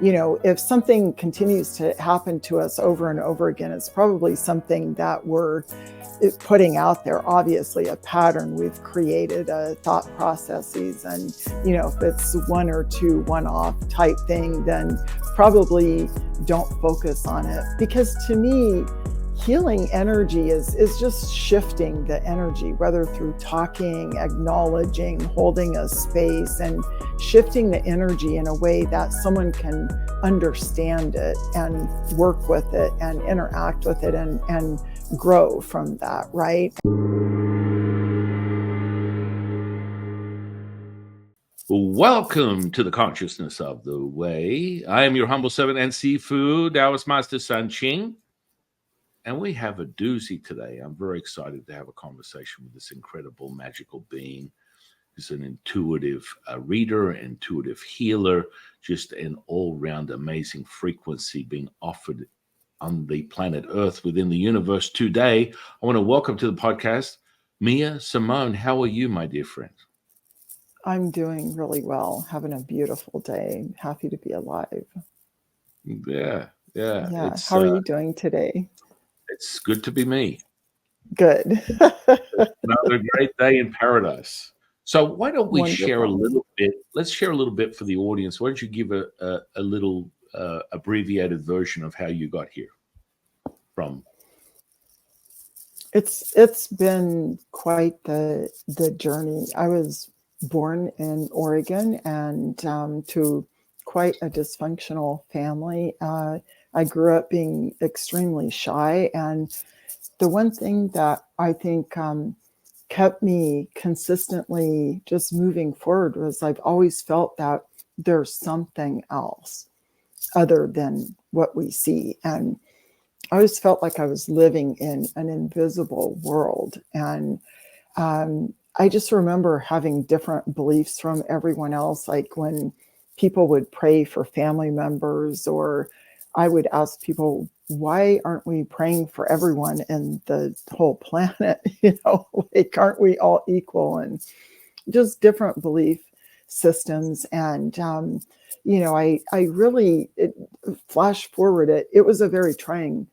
if something continues to happen to us over and over again, it's probably something that we're putting out there. Obviously, a pattern we've created, thought processes, and if it's one or two one-off type thing, then probably don't focus on it. Because to me, healing energy is just shifting the energy, whether through talking, acknowledging, holding a space, and shifting the energy in a way that someone can understand it and work with it and interact with it and grow from that, right? Welcome to the Consciousness of the Way. I am your humble servant and seafood Taoist Master San Qing. And we have a doozy today. I'm very excited to have a conversation with this incredible, magical being who's an intuitive reader, intuitive healer, just an all-round amazing frequency being offered on the planet Earth within the universe today. I want to welcome to the podcast, Mia Simone. How are you, my dear friend? I'm doing really well, having a beautiful day, happy to be alive. Yeah. How are you doing today? It's good to be me. Good. Another great day in paradise. So why don't we share a Wonderful. little bit? Let's share a little bit for the audience. Why don't you give a little abbreviated version of how you got here from? It's been quite the journey. I was born in Oregon and to quite a dysfunctional family. I grew up being extremely shy, and the one thing that I think kept me consistently just moving forward was I've always felt that there's something else other than what we see. And I always felt like I was living in an invisible world. And I just remember having different beliefs from everyone else. Like when people would pray for family members, or I would ask people, why aren't we praying for everyone in the whole planet? Like, aren't we all equal? And just different belief systems. And, I really flash forward it was a very trying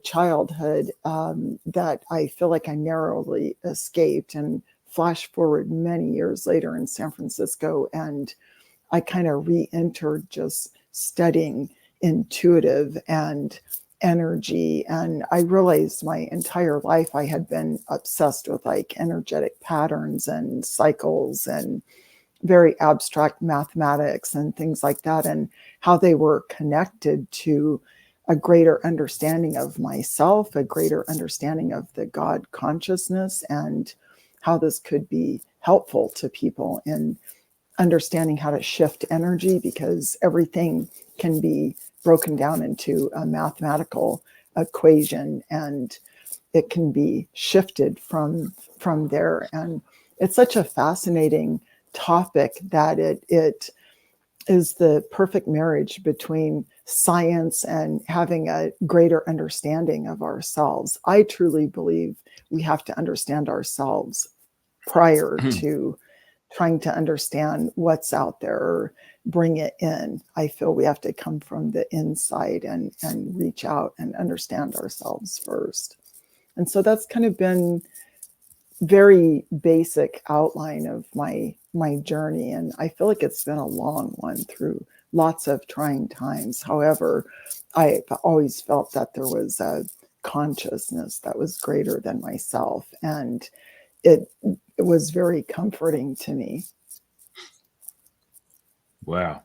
childhood that I feel like I narrowly escaped, and flash forward many years later in San Francisco, and I kind of re-entered just studying intuitive and energy. And I realized my entire life I had been obsessed with like energetic patterns and cycles and very abstract mathematics and things like that, and how they were connected to a greater understanding of myself, a greater understanding of the God consciousness, and how this could be helpful to people in understanding how to shift energy, because everything can be broken down into a mathematical equation and it can be shifted from there. And it's such a fascinating topic that it is the perfect marriage between science and having a greater understanding of ourselves. I truly believe we have to understand ourselves prior to trying to understand what's out there or bring it in. I feel we have to come from the inside and reach out and understand ourselves first. And so that's kind of been very basic outline of my journey, and I feel like it's been a long one through lots of trying times. However, I've always felt that there was a consciousness that was greater than myself, and it was very comforting to me. Wow.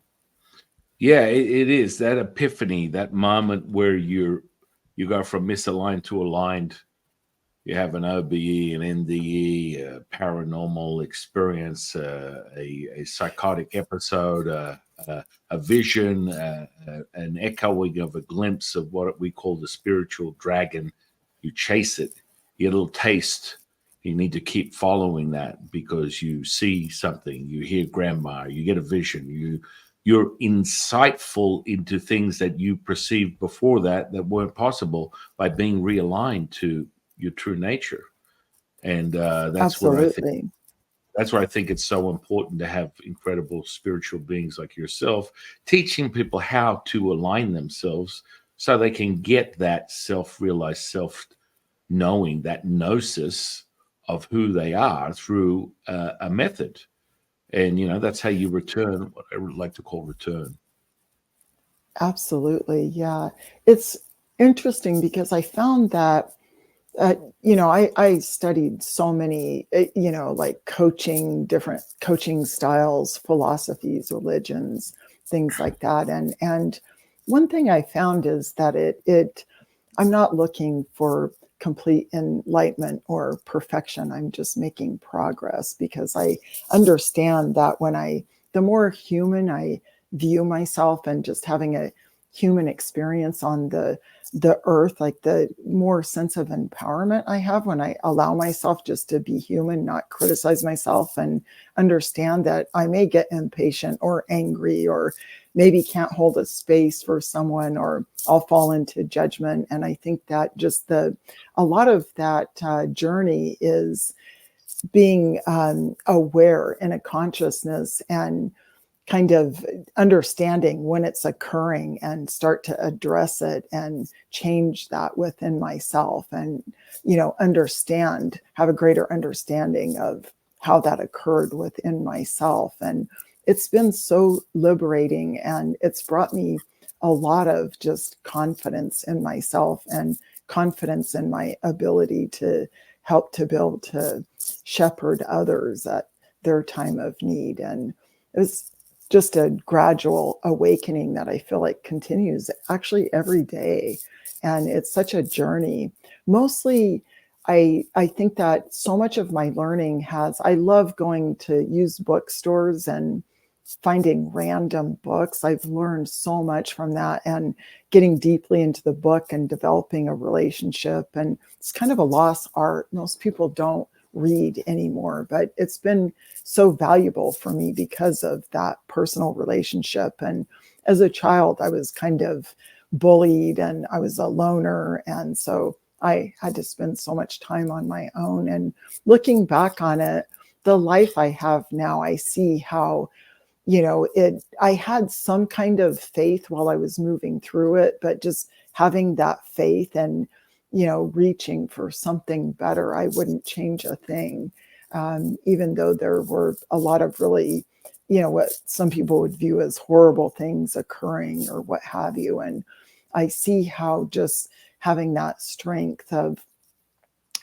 Yeah, it is that epiphany, that moment where you go from misaligned to aligned. You have an OBE, an NDE, a paranormal experience, a psychotic episode, a vision, an echoing of a glimpse of what we call the spiritual dragon. You chase it, you get a little taste. You need to keep following that because you see something, you hear grandma, you get a vision, you're insightful into things that you perceived before that weren't possible by being realigned to your true nature. And that's where I think Absolutely. That's why I think it's so important to have incredible spiritual beings like yourself teaching people how to align themselves so they can get that self-realized self-knowing, that gnosis of who they are through a method. And, that's how you return what I would like to call return. Absolutely. Yeah. It's interesting because I found that, I studied so many, like different coaching styles, philosophies, religions, things like that. And one thing I found is that I'm not looking for complete enlightenment or perfection. I'm just making progress because I understand that the more human I view myself and just having a human experience on the earth, like the more sense of empowerment I have when I allow myself just to be human, not criticize myself, and understand that I may get impatient or angry or maybe can't hold a space for someone, or I'll fall into judgment. And I think that just a lot of that journey is being aware in a consciousness and kind of understanding when it's occurring and start to address it and change that within myself, and have a greater understanding of how that occurred within myself. And it's been so liberating, and it's brought me a lot of just confidence in myself and confidence in my ability to help to build, to shepherd others at their time of need. And it was just a gradual awakening that I feel like continues actually every day. And it's such a journey. Mostly, I think that so much of my learning I love going to used bookstores and finding random books. I've learned so much from that, and getting deeply into the book and developing a relationship. And it's kind of a lost art. Most people don't read anymore, but it's been so valuable for me because of that personal relationship. And as a child, I was kind of bullied and I was a loner. And so I had to spend so much time on my own. And looking back on it, the life I have now, I see how, I had some kind of faith while I was moving through it, but just having that faith and, reaching for something better, I wouldn't change a thing. Even though there were a lot of really, what some people would view as horrible things occurring or what have you. And I see how just having that strength of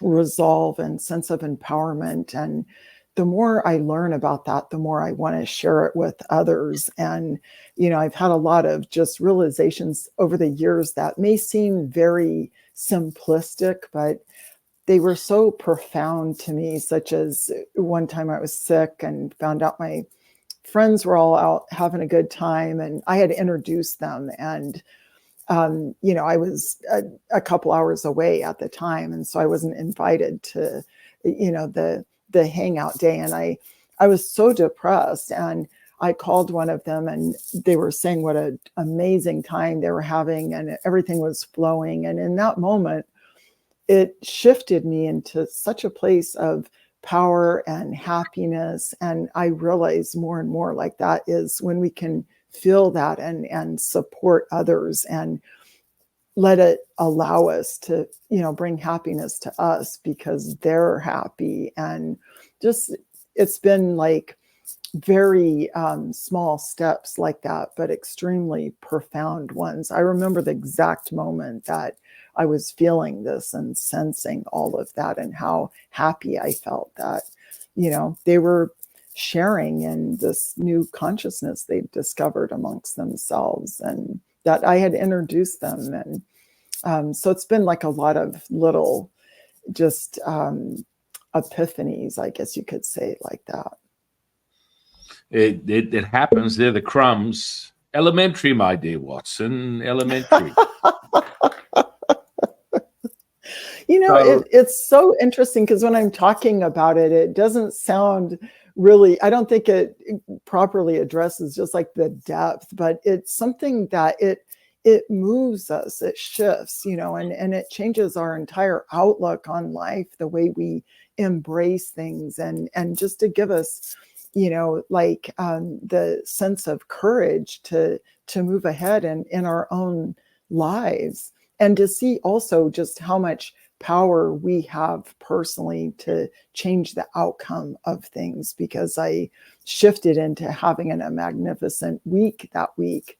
resolve and sense of empowerment, and the more I learn about that, the more I want to share it with others. And, I've had a lot of just realizations over the years that may seem very simplistic, but they were so profound to me, such as one time I was sick and found out my friends were all out having a good time, and I had introduced them. And I was a couple hours away at the time, and so I wasn't invited to, the hangout day. And I was so depressed, and I called one of them, and they were saying what an amazing time they were having, and everything was flowing. And in that moment, it shifted me into such a place of power and happiness. And I realized more and more, like, that is when we can feel that and support others and let it allow us to, bring happiness to us because they're happy. And just, it's been like very small steps like that, but extremely profound ones. I remember the exact moment that I was feeling this and sensing all of that, and how happy I felt that, they were sharing in this new consciousness they'd discovered amongst themselves, and that I had introduced them. And so it's been like a lot of little just epiphanies, I guess you could say, like that. It happens. They're the crumbs. Elementary, my dear Watson. Elementary. It's so interesting because when I'm talking about it, it doesn't sound really, I don't think it properly addresses just like the depth, but it's something that it moves us, it shifts, and it changes our entire outlook on life, the way we embrace things, and just to give us, the sense of courage to move ahead in our own lives, and to see also just how much power we have personally to change the outcome of things, because I shifted into having a magnificent week that week.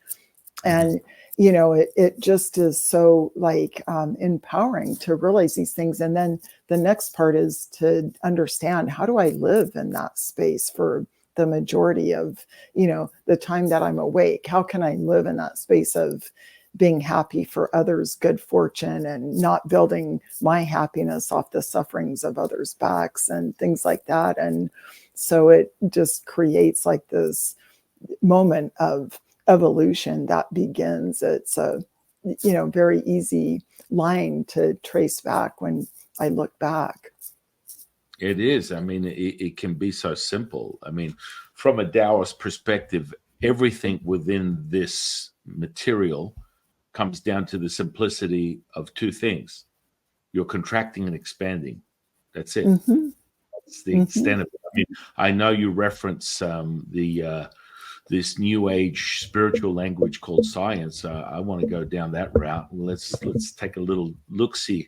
And it just is so empowering to realize these things. And then the next part is to understand, how do I live in that space for the majority of the time that I'm awake? How can I live in that space of being happy for others' good fortune, and not building my happiness off the sufferings of others' backs and things like that? And so it just creates like this moment of evolution that begins. It's a very easy line to trace back when I look back. It is. I mean, it can be so simple. I mean, from a Taoist perspective, everything within this material comes down to the simplicity of two things. You're contracting and expanding. That's it. Mm-hmm. That's the extent of it. I mean, I know you reference this new age spiritual language called science. I want to go down that route. Let's take a little look-see,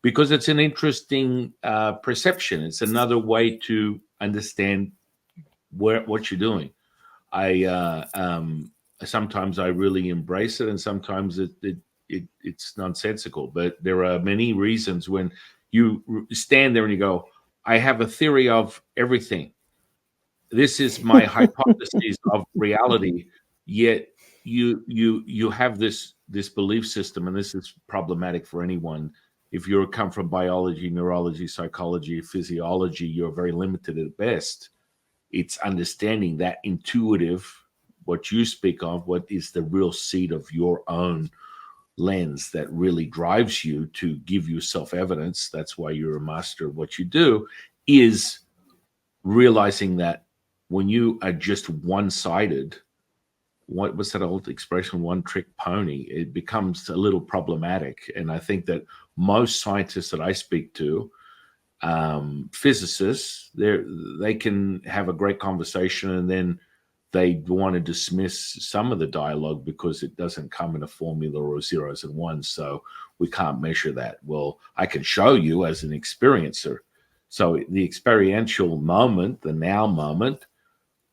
because it's an interesting perception. It's another way to understand what you're doing. Sometimes I really embrace it, and sometimes it's nonsensical. But there are many reasons when you stand there and you go, I have a theory of everything. This is my hypothesis of reality. Yet you have this belief system, and this is problematic for anyone. If you come from biology, neurology, psychology, physiology, you're very limited at best. It's understanding that intuitive, what you speak of, what is the real seed of your own lens that really drives you to give you self-evidence. That's why you're a master of what you do, is realizing that when you are just one-sided, what was that old expression, one trick pony, it becomes a little problematic. And I think that most scientists that I speak to, physicists, they can have a great conversation, and then they want to dismiss some of the dialogue because it doesn't come in a formula or zeros and ones, so we can't measure that. Well, I can show you as an experiencer. So the experiential moment, the now moment,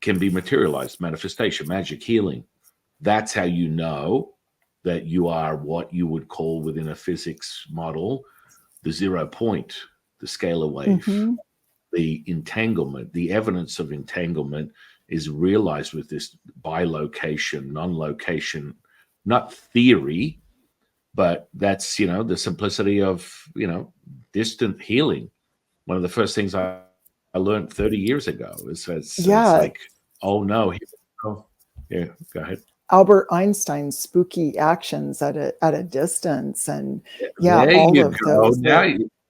can be materialized, manifestation, magic, healing. That's how you know that you are what you would call within a physics model the 0 point, the scalar wave. Mm-hmm. The entanglement, the evidence of entanglement is realized with this bilocation, non-location, not theory, but that's, the simplicity of, distant healing. One of the first things I learned 30 years ago is it's like, oh no, yeah, go ahead. Albert Einstein's spooky actions at a distance, and there all you of go. those.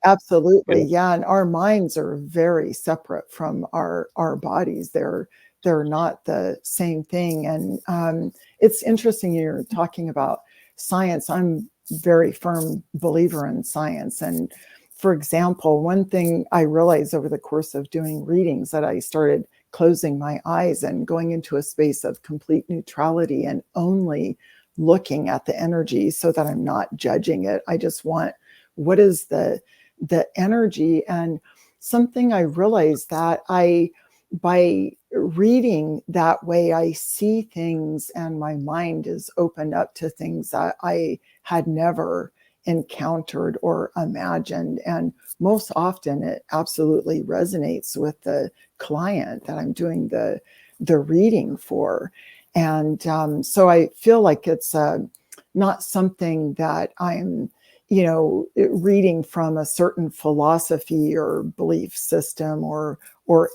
Absolutely, yeah. And our minds are very separate from our bodies. They're not the same thing. And it's interesting you're talking about science. I'm a very firm believer in science. And for example, one thing I realized over the course of doing readings, that I started closing my eyes and going into a space of complete neutrality and only looking at the energy, so that I'm not judging it. I just want, what is the energy? And something I realized that by reading that way, I see things, and my mind is opened up to things that I had never encountered or imagined. And most often it absolutely resonates with the client that I'm doing the reading for. And so I feel like it's not something that I'm reading from a certain philosophy or belief system or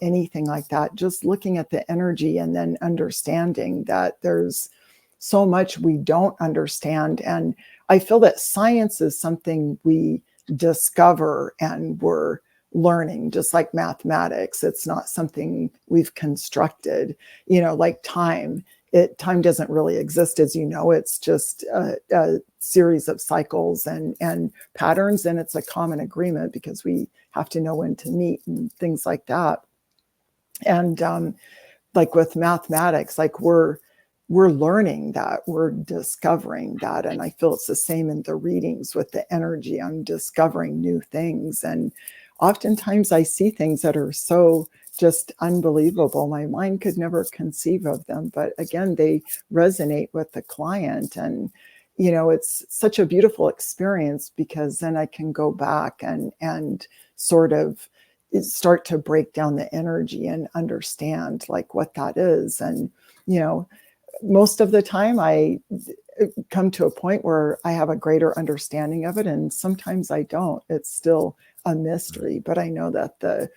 anything like that. Just looking at the energy, and then understanding that there's so much we don't understand. And I feel that science is something we discover and we're learning, just like mathematics. It's not something we've constructed, like time time doesn't really exist, as you know. It's just a series of cycles and patterns, and it's a common agreement because we have to know when to meet and things like that. And like with mathematics, like we're learning that, we're discovering that. And I feel it's the same in the readings with the energy. I'm discovering new things. And oftentimes I see things that are so just unbelievable. My mind could never conceive of them. But again, they resonate with the client. And, it's such a beautiful experience because then I can go back and sort of start to break down the energy and understand like what that is. And, most of the time I come to a point where I have a greater understanding of it, and sometimes I don't. It's still a mystery, but I know that the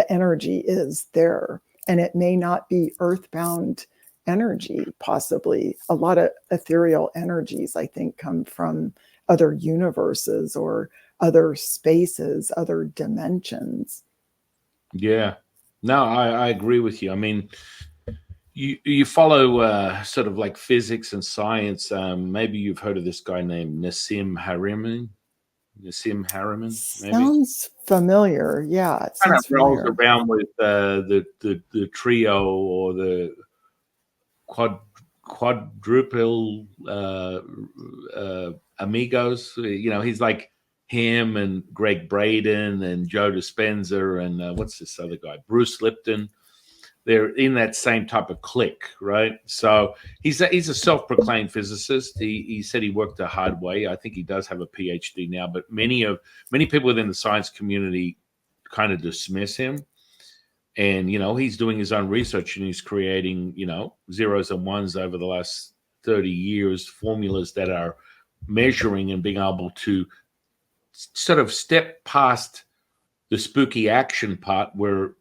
energy is there, and it may not be earthbound energy. Possibly a lot of ethereal energies, I think, come from other universes or other spaces, other dimensions. Yeah. No, I agree with you. I mean, you follow sort of like physics and science. Maybe you've heard of this guy named Nassim Haramein. Nassim Haramein, maybe. Sounds familiar. Yeah, it Kind of sounds rolls familiar. around with the trio or the quadruple amigos. He's like him and Greg Braden and Joe Dispenza and what's this other guy, Bruce Lipton. They're in that same type of clique, right? So he's a self-proclaimed physicist. He said he worked the hard way. I think he does have a PhD now, but many people within the science community kind of dismiss him. And he's doing his own research, and he's creating zeros and ones over the last 30 years, formulas that are measuring and being able to sort of step past the spooky action part where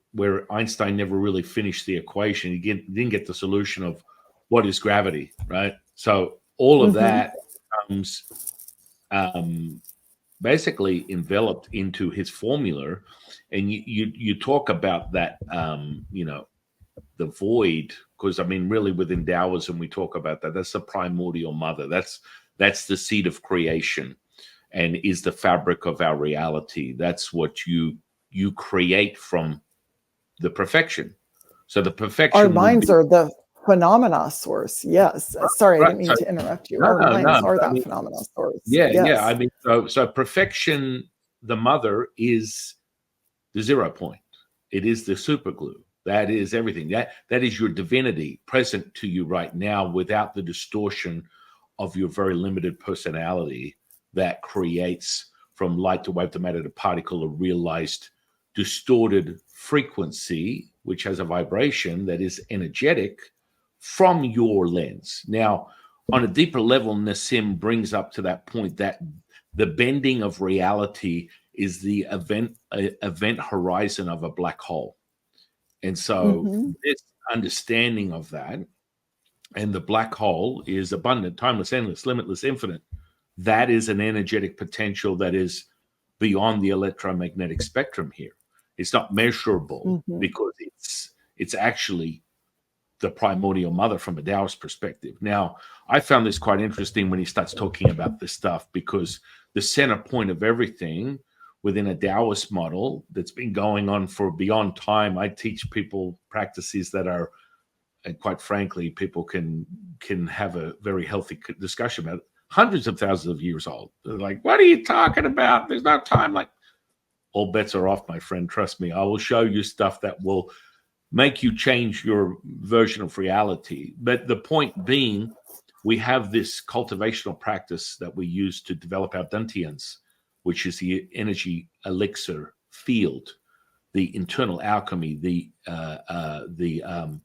Einstein never really finished the equation. He didn't get the solution of what is gravity, right? So all of that comes basically enveloped into his formula. And you talk about that, the void, because I mean, really within Taoism, we talk about that. That's the primordial mother. That's the seed of creation and is the fabric of our reality. That's what you create from the perfection. So the perfection. Our minds are the phenomena source. Yes. Sorry, I didn't mean to interrupt you. Our minds are that phenomena source. Yeah, yes. Yeah. I mean, so perfection, the mother, is the 0 point. It is the super glue. That is everything. That is your divinity present to you right now, without the distortion of your very limited personality that creates from light to wave to matter to particle a realized distorted frequency, which has a vibration that is energetic from your lens. Now, on a deeper level, Nassim brings up to that point that the bending of reality is the event horizon of a black hole. And so this understanding of that, and the black hole is abundant, timeless, endless, limitless, infinite. That is an energetic potential that is beyond the electromagnetic spectrum here. It's not measurable because it's actually the primordial mother from a Taoist perspective. Now, I found this quite interesting when he starts talking about this stuff, because the center point of everything within a Taoist model that's been going on for beyond time. I teach people practices that are, and quite frankly, people can have a very healthy discussion about it, hundreds of thousands of years old. They're like, what are you talking about? There's no time. Like, all bets are off, my friend. Trust me. I will show you stuff that will make you change your version of reality. But the point being, we have this cultivational practice that we use to develop our dantians, which is the energy elixir field, the internal alchemy, the Neidan,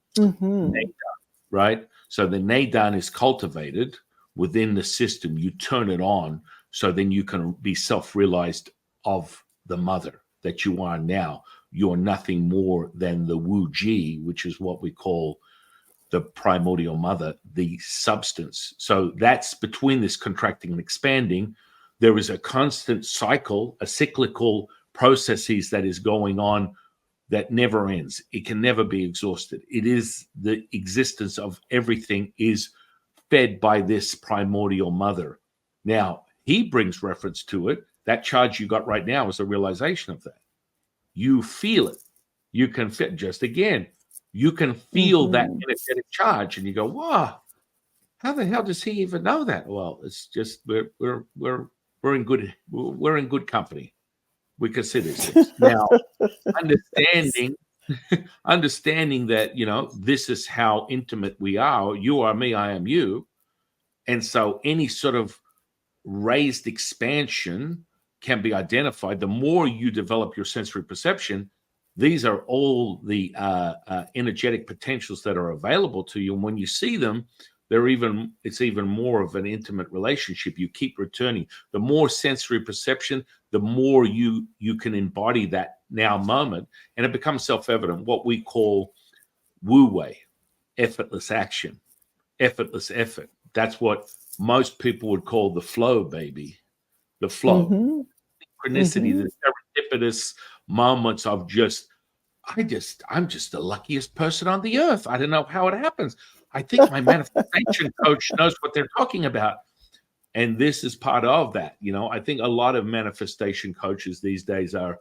right? So the Neidan is cultivated within the system. You turn it on, so then you can be self-realized of the mother that you are now. You're nothing more than the Wu Ji, which is what we call the primordial mother, the substance. So that's between this contracting and expanding. There is a constant cycle, a cyclical processes that is going on that never ends. It can never be exhausted. It is the existence of everything is fed by this primordial mother. Now, he brings reference to it. That charge you got right now is a realization of that. You feel it. You can fit just again. You can feel that Mm-hmm. energetic charge, and you go, "Wow, how the hell does he even know that?" Well, it's just we're in good company. We can see these things now. Yes. Understanding, understanding that this is how intimate we are. You are me, I am you, and so any sort of raised expansion can be identified. The more you develop your sensory perception, these are all the energetic potentials that are available to you. And when you see them, it's even more of an intimate relationship. You keep returning. The more sensory perception, the more you can embody that now moment, and it becomes self-evident. What we call wu wei, effortless action, effortless effort. That's what most people would call the flow, baby. The flow, Mm-hmm. synchronicity, Mm-hmm. the serendipitous moments of I'm just the luckiest person on the earth. I don't know how it happens. I think my manifestation coach knows what they're talking about. And this is part of that. I think a lot of manifestation coaches these days are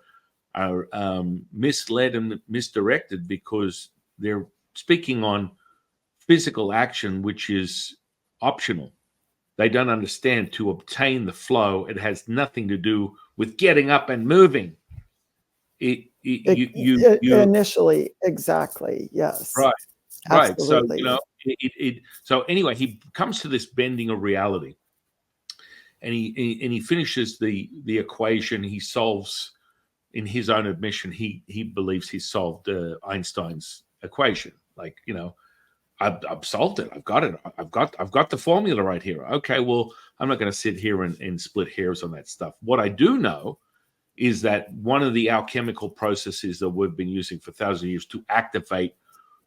misled and misdirected because they're speaking on physical action, which is optional. They don't understand to obtain the flow. It has nothing to do with getting up and moving. You Initially, exactly. Yes, right, right. So absolutely. so anyway, he comes to this bending of reality, and he finishes the equation. He solves, in his own admission, he believes he solved Einstein's equation. Like, I've solved it. I've got it. I've got the formula right here. Okay, well, I'm not going to sit here and split hairs on that stuff. What I do know is that one of the alchemical processes that we've been using for thousands of years to activate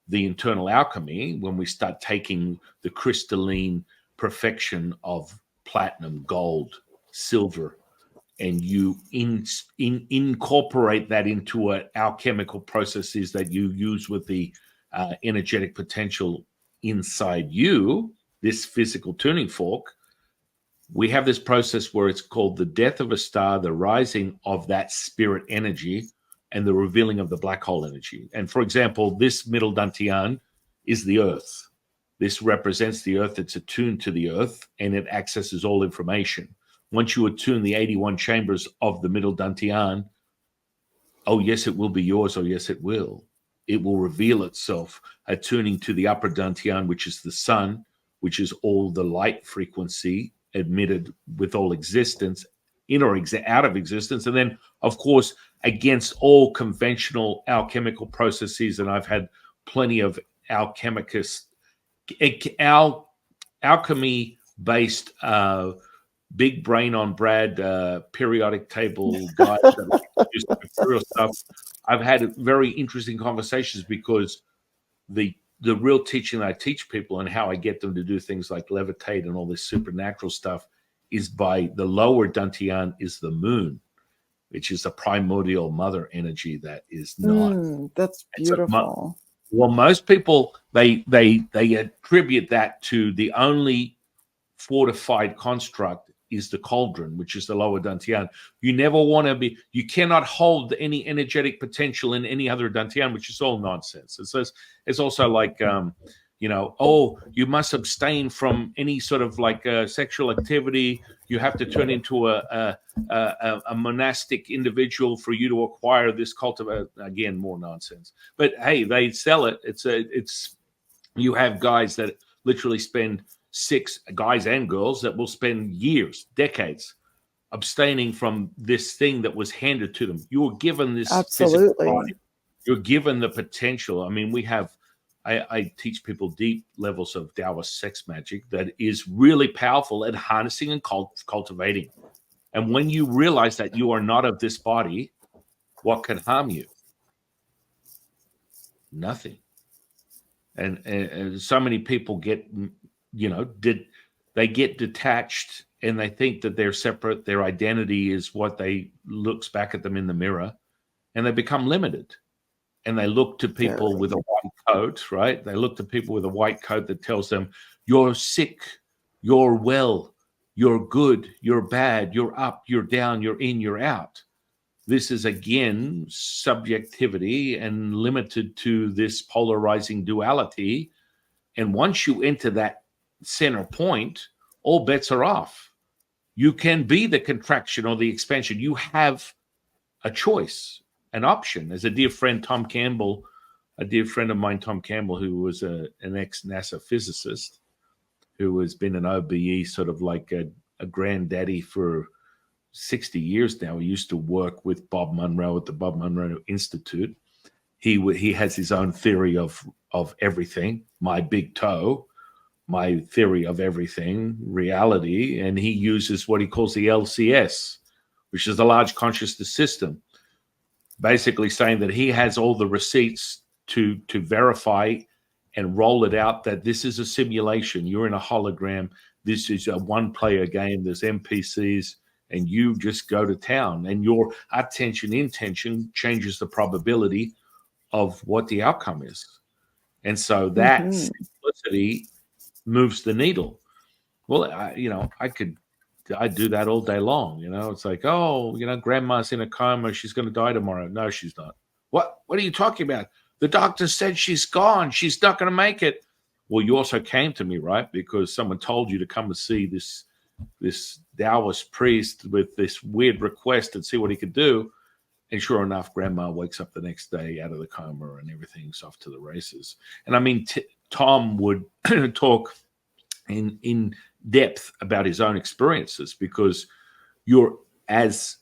the internal alchemy, when we start taking the crystalline perfection of platinum, gold, silver, and you incorporate that into alchemical processes that you use with the energetic potential inside you, this physical tuning fork, we have this process where it's called the death of a star, the rising of that spirit energy, and the revealing of the black hole energy. And for example, this middle dantian is the earth. This represents the earth. It's attuned to the earth, and it accesses all information. Once you attune the 81 chambers of the middle dantian, oh, yes, it will be yours. Oh, yes, it will. It will reveal itself, attuning to the upper dantian, which is the sun, which is all the light frequency admitted with all existence, in or out of existence. And then, of course, against all conventional alchemical processes. And I've had plenty of alchemy based big brain on Brad periodic table guys that use material stuff. I've had very interesting conversations because the real teaching that I teach people and how I get them to do things like levitate and all this supernatural stuff is by the lower dantian is the moon, which is a primordial mother energy that is not. That's And so, beautiful. well, most people they attribute that to the only fortified construct is the cauldron, which is the lower dantian. You never want to be, you cannot hold any energetic potential in any other dantian, which is all nonsense. It's also like, oh, you must abstain from any sort of like sexual activity. You have to turn into a monastic individual for you to acquire this cultivate. Again, more nonsense. But hey, they sell it. It's you have guys that literally spend six guys and girls that will spend years, decades abstaining from this thing that was handed to them. You were given this physical body. Absolutely. You're given the potential. I mean, I teach people deep levels of Taoist sex magic that is really powerful at harnessing and cultivating. And when you realize that you are not of this body, what can harm you? Nothing. And so many people get, they get detached and they think that they're separate. Their identity is what they looks back at them in the mirror, and they become limited. and they look to people Very. with a white coat, right? They look to people with a white coat that tells them, you're sick, you're well, you're good, you're bad, you're up, you're down, you're in, you're out. This is, again, subjectivity and limited to this polarizing duality. And once you enter that center point, all bets are off. You can be the contraction or the expansion. You have a choice, an option. As a dear friend, Tom Campbell, a dear friend of mine, Tom Campbell, who was an ex-NASA physicist, who has been an OBE, sort of like a granddaddy for 60 years now. He used to work with Bob Monroe at the Bob Monroe Institute. He has his own theory of everything, my big toe, my theory of everything, reality, and he uses what he calls the LCS, which is the large consciousness system, basically saying that he has all the receipts to verify and roll it out that this is a simulation. You're in a hologram. This is a one-player game. There's NPCs, and you just go to town. And your attention intention changes the probability of what the outcome is. And so that simplicity moves the needle. Well, I'd do that all day long. It's like, oh, grandma's in a coma. She's going to die tomorrow. No, she's not. What are you talking about? The doctor said she's gone. She's not going to make it. Well, you also came to me, right? Because someone told you to come and see this Taoist priest with this weird request and see what he could do. And sure enough, grandma wakes up the next day out of the coma and everything's off to the races. And I mean, Tom would talk in depth about his own experiences, because you're, as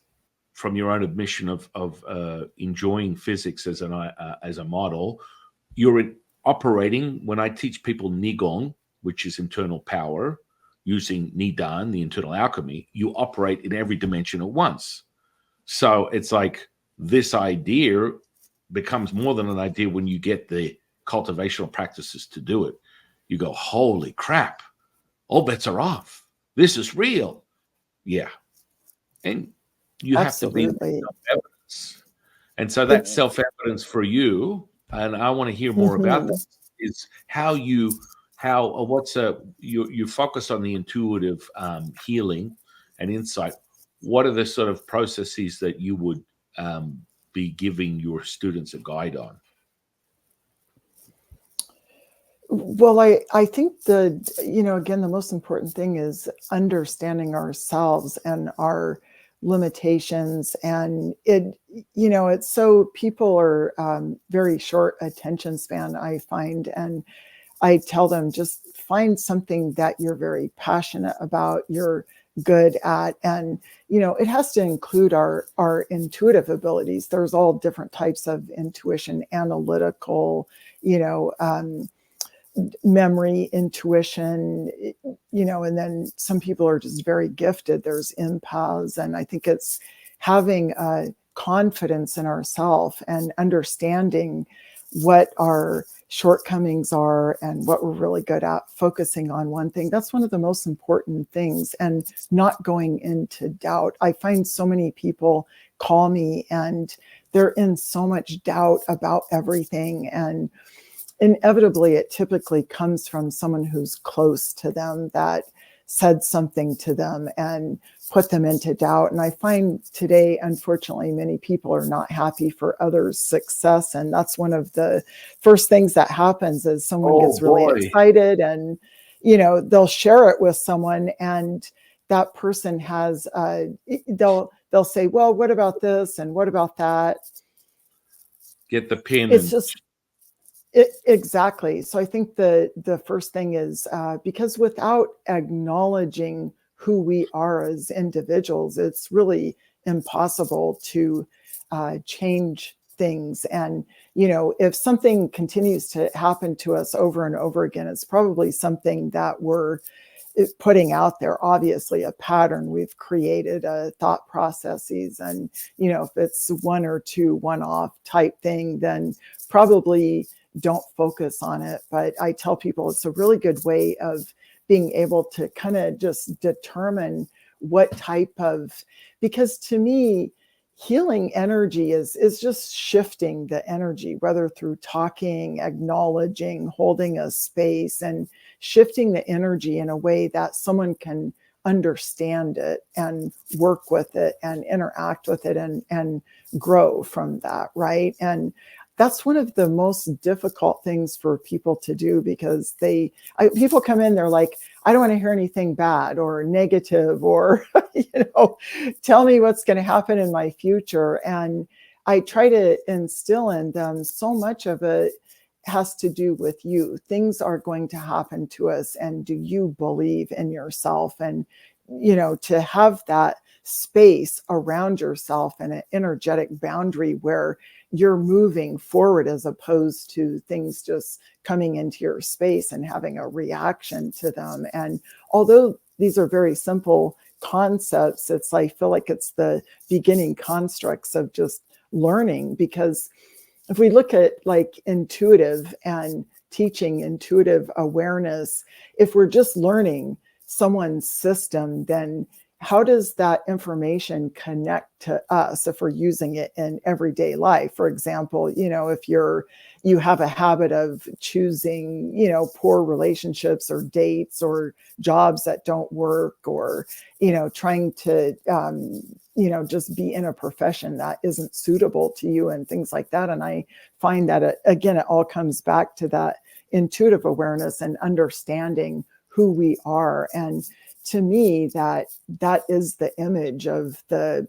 from your own admission of enjoying physics as a model, you're operating. When I teach people Nigong, which is internal power, using Nidan, the internal alchemy, you operate in every dimension at once. So it's like this idea becomes more than an idea when you get the cultivational practices to do it. You go, holy crap, all bets are off. This is real. Yeah. And you Absolutely. have to be self-evidence. And so that self-evidence for you, and I want to hear more about this, is you focus on the intuitive healing and insight. What are the sort of processes that you would be giving your students a guide on? Well, I think again, the most important thing is understanding ourselves and our limitations. And it's so people are very short attention span, I find. And I tell them, just find something that you're very passionate about, you're good at. And, it has to include our intuitive abilities. There's all different types of intuition, analytical, memory, intuition, and then some people are just very gifted. There's empaths. And I think it's having confidence in ourselves and understanding what our shortcomings are and what we're really good at, focusing on one thing. That's one of the most important things, and not going into doubt. I find so many people call me and they're in so much doubt about everything, and inevitably it typically comes from someone who's close to them that said something to them and put them into doubt. And I find today, unfortunately, many people are not happy for others' success. And that's one of the first things that happens is someone gets really excited and, they'll share it with someone, and that person has, they'll say, well, what about this? And what about that? Get the pin. It's just, exactly. So I think the first thing is because without acknowledging who we are as individuals, it's really impossible to change things. And, if something continues to happen to us over and over again, it's probably something that we're putting out there, obviously a pattern we've created, thought processes. And, if it's one or two one-off type thing, then probably don't focus on it. But I tell people it's a really good way of being able to kind of just determine what type of, because to me, healing energy is just shifting the energy, whether through talking, acknowledging, holding a space, and shifting the energy in a way that someone can understand it and work with it and interact with it and grow from that, right? And that's one of the most difficult things for people to do, because people come in, they're like, I don't want to hear anything bad or negative, or tell me what's going to happen in my future. And I try to instill in them, so much of it has to do with you. Things are going to happen to us, and do you believe in yourself? And to have that space around yourself and an energetic boundary where you're moving forward, as opposed to things just coming into your space and having a reaction to them. And although these are very simple concepts, I feel like it's the beginning constructs of just learning. Because if we look at like intuitive and teaching intuitive awareness, if we're just learning someone's system, then how does that information connect to us if we're using it in everyday life? For example, if you have a habit of choosing, poor relationships or dates or jobs that don't work, or, trying to, just be in a profession that isn't suitable to you and things like that. And I find that, again, it all comes back to that intuitive awareness and understanding who we are. And to me, that is the image of the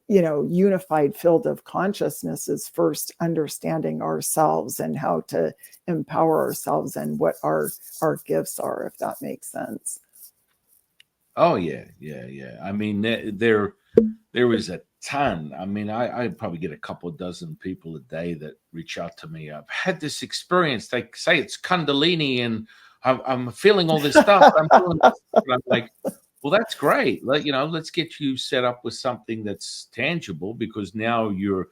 unified field of consciousness, is first understanding ourselves and how to empower ourselves and what our gifts are, if that makes sense. Oh yeah. I mean, there is a ton. I mean, I probably get a couple of dozen people a day that reach out to me. I've had this experience. They say it's Kundalini, and I'm feeling all this stuff. I'm like, well, that's great. Let's get you set up with something that's tangible, because now you're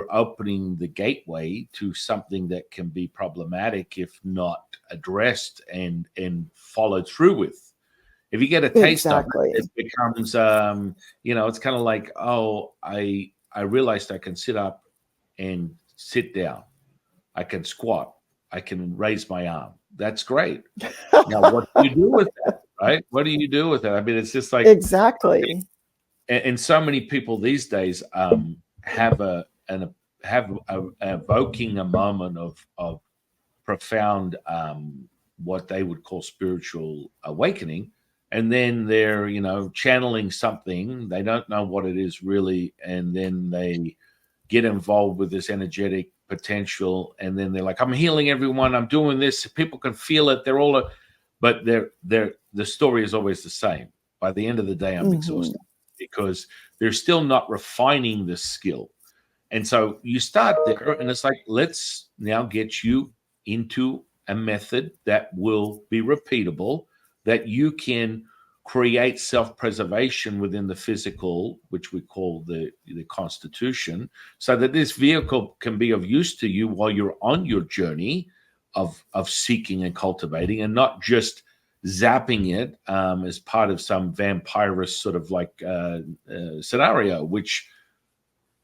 opening the gateway to something that can be problematic if not addressed and followed through with. If you get a taste Exactly. of it, it becomes, it's kind of like, oh, I realized I can sit up and sit down. I can squat. I can raise my arm. That's great. Now, what do you do with that, right? What do you do with it? I mean, it's just like, Exactly. and so many people these days have evoking a moment of profound, what they would call spiritual awakening, and then they're channeling something. They don't know what it is really, and then they get involved with this energetic potential, and then they're like, I'm healing everyone, I'm doing this, people can feel it, they're all, but the story is always the same. By the end of the day, I'm exhausted, because they're still not refining the skill. And so you start there, and it's like, let's now get you into a method that will be repeatable, that you can create self-preservation within the physical, which we call the constitution, so that this vehicle can be of use to you while you're on your journey of seeking and cultivating, and not just zapping it as part of some vampirist sort of like scenario, which,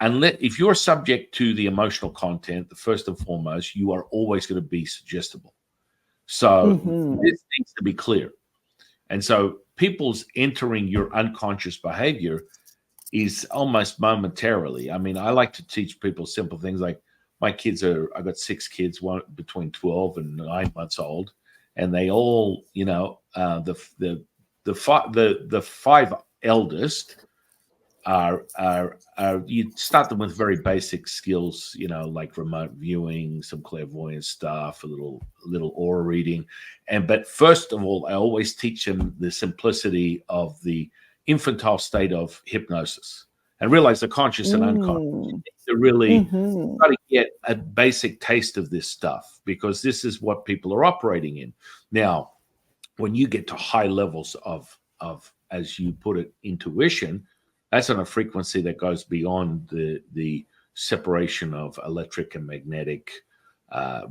unless, if you're subject to the emotional content, the first and foremost, you are always going to be suggestible. So this needs to be clear. And so people's entering your unconscious behavior is almost momentarily. I mean, I like to teach people simple things like, I've got 6 kids, one between 12 and 9 months old, and they all, the 5 eldest are you start them with very basic skills, like remote viewing, some clairvoyant stuff, a little aura reading, but first of all, I always teach them the simplicity of the infantile state of hypnosis, and realize the conscious and unconscious to really try to get a basic taste of this stuff, because this is what people are operating in. Now, when you get to high levels of as you put it, intuition, that's on a frequency that goes beyond the separation of electric and magnetic,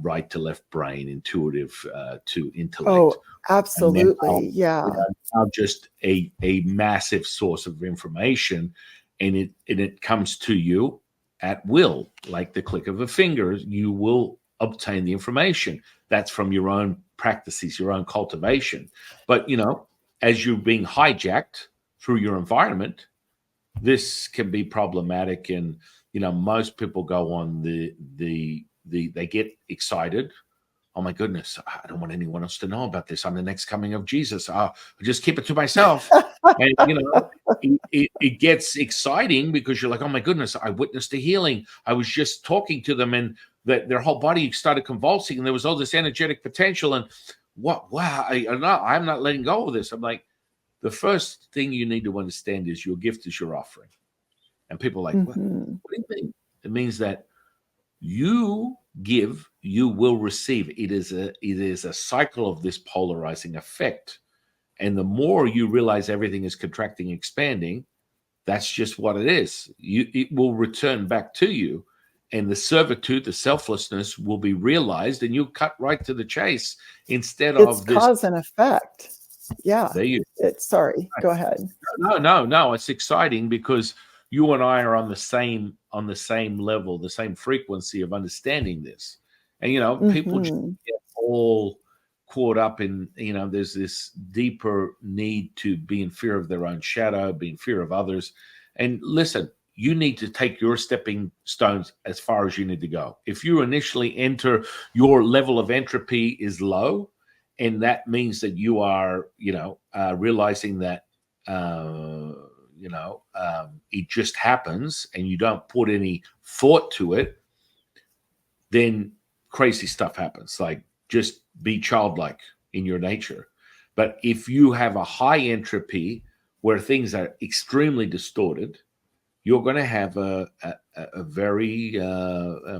right to left brain, intuitive to intellect. Oh, absolutely. Now just a massive source of information. and it comes to you at will, like the click of a finger. You will obtain the information. That's from your own practices, your own cultivation. But as you're being hijacked through your environment, this can be problematic. And most people go on they get excited. Oh my goodness, I don't want anyone else to know about this. I'm the next coming of Jesus. I'll just keep it to myself. And it gets exciting because you're like, oh my goodness, I witnessed a healing. I was just talking to them, and that their whole body started convulsing, and there was all this energetic potential. And wow, I'm not letting go of this. I'm like, the first thing you need to understand is your gift is your offering. And people are like, what do you mean? It means that you give, you will receive. It is a cycle of this polarizing effect. And the more you realize everything is contracting, expanding, that's just what it is. It will return back to you. And the servitude, the selflessness will be realized, and you'll cut right to the chase instead of this. It's cause and effect. Yeah. Sorry, go ahead. No. It's exciting because you and I are on the same level, the same frequency of understanding this. And people just get all caught up in, there's this deeper need to be in fear of their own shadow, be in fear of others. And listen, you need to take your stepping stones as far as you need to go. If you initially enter, your level of entropy is low, and that means that you are, realizing that, it just happens and you don't put any thought to it, then crazy stuff happens. Like, just be childlike in your nature. But if you have a high entropy where things are extremely distorted, you're going to have a very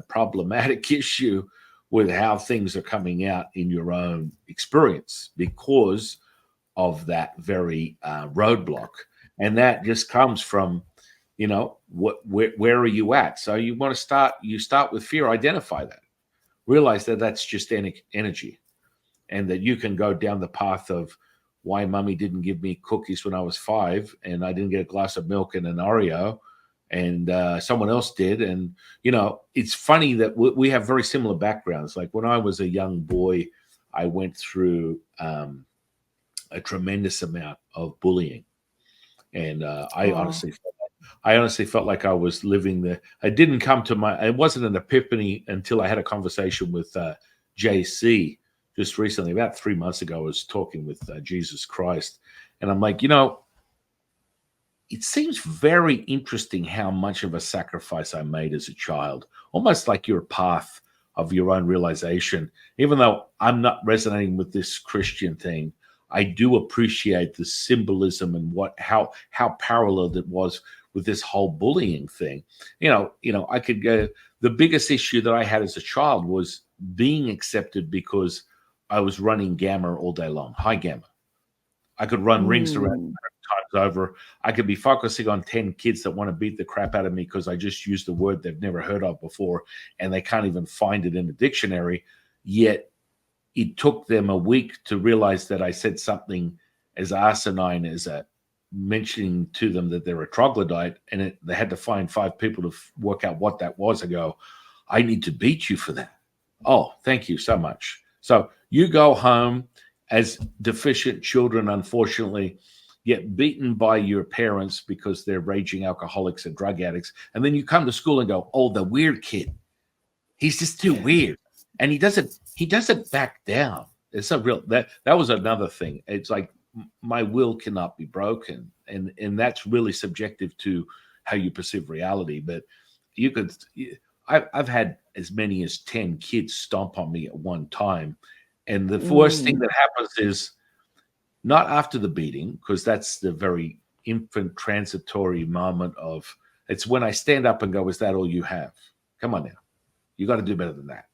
problematic issue with how things are coming out in your own experience because of that very roadblock. And that just comes from, where are you at? So you want to start with fear, identify that, realize that that's just energy, and that you can go down the path of why mommy didn't give me cookies when I was 5 and I didn't get a glass of milk and an Oreo, and someone else did. And, it's funny that we have very similar backgrounds. Like, when I was a young boy, I went through a tremendous amount of bullying. And I honestly felt like I was living there. It wasn't an epiphany until I had a conversation with JC just recently. About 3 months ago, I was talking with Jesus Christ. And I'm like, it seems very interesting how much of a sacrifice I made as a child, almost like your path of your own realization. Even though I'm not resonating with this Christian thing, I do appreciate the symbolism and how paralleled it was with this whole bullying thing. I could go. The biggest issue that I had as a child was being accepted because I was running gamma all day long, high gamma. I could run rings around times over. I could be focusing on 10 kids that want to beat the crap out of me because I just used a word they've never heard of before, and they can't even find it in the dictionary. Yet it took them a week to realize that I said something as asinine as mentioning to them that they're a troglodyte, and they had to find 5 people to work out what that was. I go, I need to beat you for that. Oh, thank you so much. So you go home as deficient children, unfortunately, get beaten by your parents because they're raging alcoholics and drug addicts. And then you come to school and go, oh, the weird kid. He's just too weird. And he doesn't back down. It's a real, that was another thing. It's like, my will cannot be broken. And that's really subjective to how you perceive reality. But I've had as many as 10 kids stomp on me at one time. And the worst thing that happens is not after the beating, because that's the very infant transitory moment of, it's when I stand up and go, is that all you have? Come on now. You got to do better than that.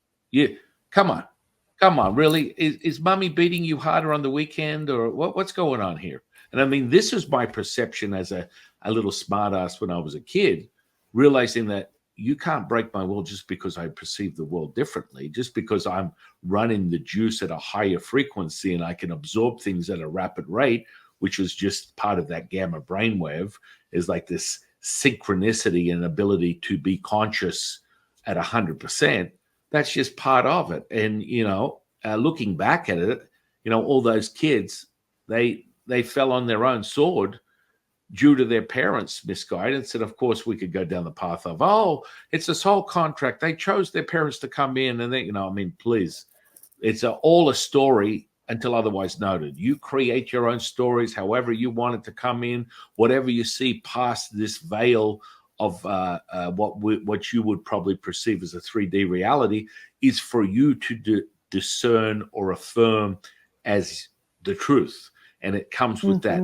Come on. Really? Is mommy beating you harder on the weekend, or what's going on here? And I mean, this is my perception as a little smartass when I was a kid, realizing that you can't break my will just because I perceive the world differently, just because I'm running the juice at a higher frequency and I can absorb things at a rapid rate, which is just part of that gamma brainwave, is like this synchronicity and ability to be conscious at 100%. That's just part of it. And, looking back at it, all those kids, they fell on their own sword due to their parents' misguidance. And of course, we could go down the path of, oh, it's this whole contract. They chose their parents to come in, and they, please, it's all a story until otherwise noted. You create your own stories, however you want it to come in, whatever you see past this veil of what you would probably perceive as a 3D reality is for you to discern or affirm as the truth. And it comes with that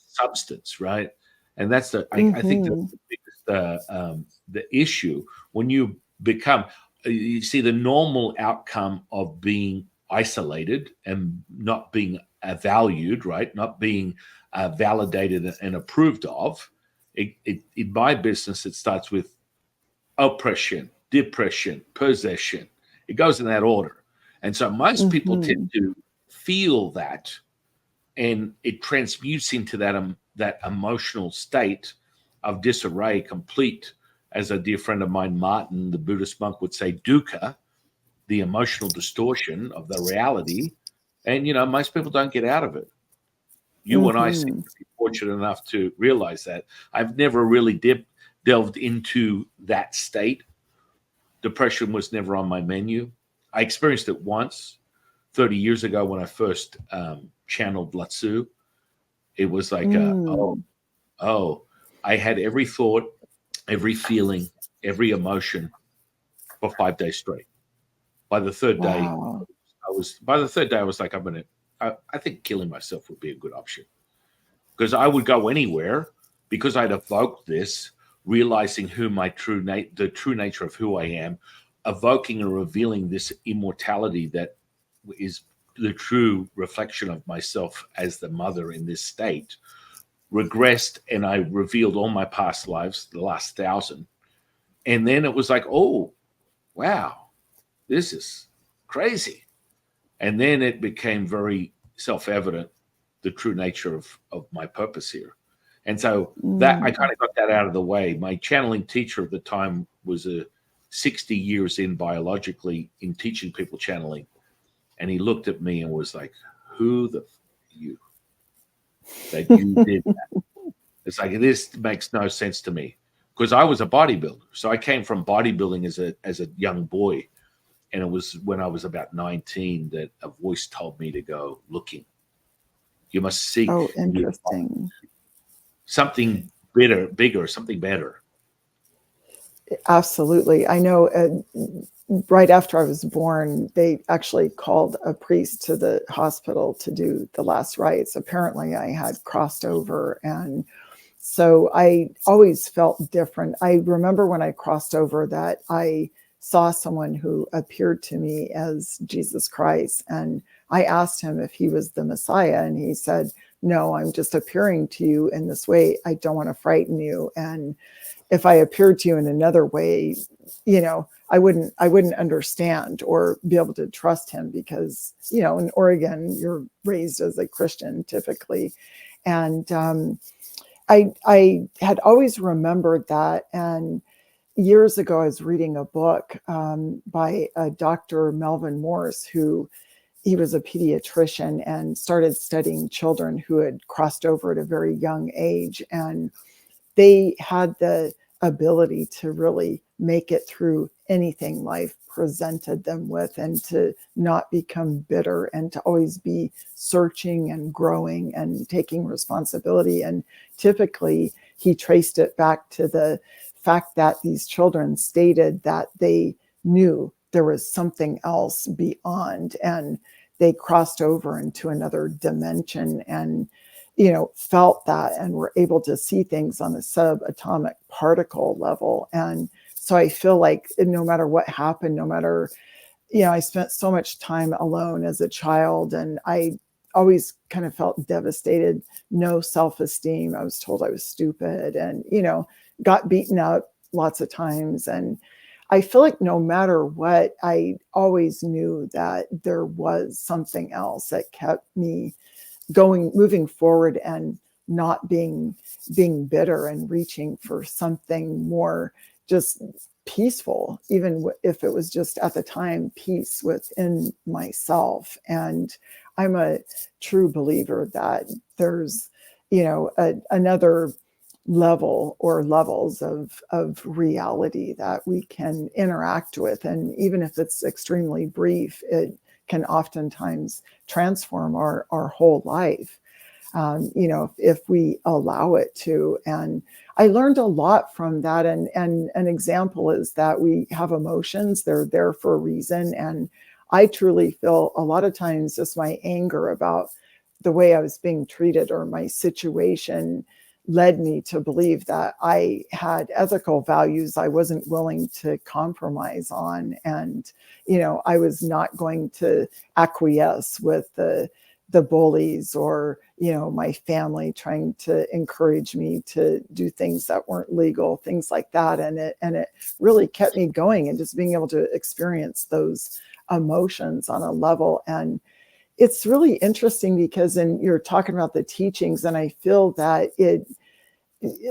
substance, right? And that's I think the biggest the issue when you become, you see the normal outcome of being isolated and not being valued, right? Not being validated and approved of. In my business, it starts with oppression, depression, possession. It goes in that order. And so most people tend to feel that, and it transmutes into that emotional state of disarray, complete, as a dear friend of mine, Martin, the Buddhist monk, would say, dukkha, the emotional distortion of the reality. And, most people don't get out of it. You and I seem to be fortunate enough to realize that. I've never really delved into that state. Depression was never on my menu. I experienced it once 30 years ago when I first channeled Latsu. It was like, I had every thought, every feeling, every emotion for 5 days straight. By the third day, I was like, I think killing myself would be a good option, because I would go anywhere because I'd evoked this, realizing who my the true nature of who I am, evoking and revealing this immortality that is the true reflection of myself as the mother in this state. Regressed, and I revealed all my past lives, the last 1,000. And then it was like, oh, wow, this is crazy. And then it became very self-evident, the true nature of my purpose here. And so that I kind of got that out of the way. My channeling teacher at the time was 60 years in biologically in teaching people channeling. And he looked at me and was like, who the you? That you did that. It's like, this makes no sense to me, because I was a bodybuilder. So I came from bodybuilding as a young boy. And it was when I was about 19 that a voice told me to go looking. You must seek. Oh, interesting. Something bigger, something better. Absolutely. I know right after I was born, they actually called a priest to the hospital to do the last rites. Apparently I had crossed over, and so I always felt different. I remember when I crossed over that I saw someone who appeared to me as Jesus Christ, and I asked him if he was the Messiah, and he said, no, I'm just appearing to you in this way. I don't want to frighten you. And if I appeared to you in another way, I wouldn't understand or be able to trust him, because, in Oregon, you're raised as a Christian typically. And I had always remembered that. And years ago, I was reading a book by Dr. Melvin Morse, he was a pediatrician and started studying children who had crossed over at a very young age. And they had the ability to really make it through anything life presented them with, and to not become bitter, and to always be searching and growing and taking responsibility. And typically he traced it back to the fact that these children stated that they knew there was something else beyond, and they crossed over into another dimension, and felt that, and were able to see things on a subatomic particle level. And so I feel like no matter what happened, no matter, I spent so much time alone as a child, and I always kind of felt devastated, no self-esteem. I was told I was stupid, and, got beaten up lots of times. And I feel like no matter what, I always knew that there was something else that kept me moving forward and not being bitter and reaching for something more just peaceful, even if it was just at the time peace within myself. And I'm a true believer that there's, another level or levels of reality that we can interact with. And even if it's extremely brief, it can oftentimes transform our whole life. If we allow it to. And I learned a lot from that. And an example is that we have emotions, they're there for a reason. And I truly feel a lot of times just my anger about the way I was being treated or my situation led me to believe that I had ethical values I wasn't willing to compromise on. And, I was not going to acquiesce with the bullies or, my family trying to encourage me to do things that weren't legal, things like that. And it really kept me going and just being able to experience those emotions on a level. And it's really interesting because you're talking about the teachings, and I feel that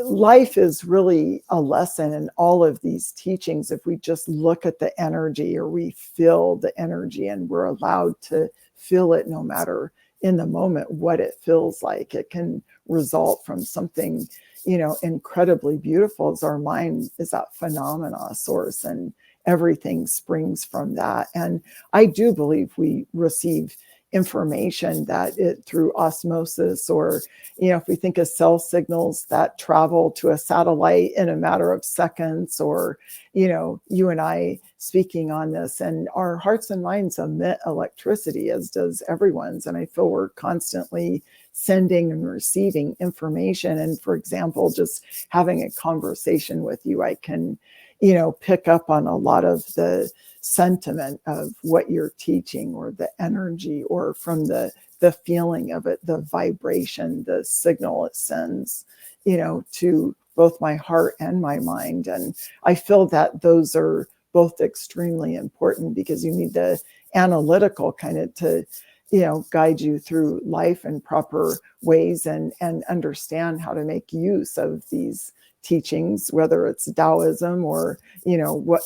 life is really a lesson in all of these teachings. If we just look at the energy, or we feel the energy, and we're allowed to feel it no matter in the moment what it feels like, it can result from something, incredibly beautiful, as our mind is that phenomena source and everything springs from that. And I do believe we receive information that through osmosis, or if we think of cell signals that travel to a satellite in a matter of seconds, or you and I speaking on this, and our hearts and minds emit electricity, as does everyone's. And I feel we're constantly sending and receiving information. And for example, just having a conversation with you, I can pick up on a lot of the sentiment of what you're teaching, or the energy, or from the feeling of it, the vibration, the signal it sends, to both my heart and my mind. And I feel that those are both extremely important, because you need the analytical kind of to, guide you through life in proper ways, and understand how to make use of these teachings, whether it's Taoism or,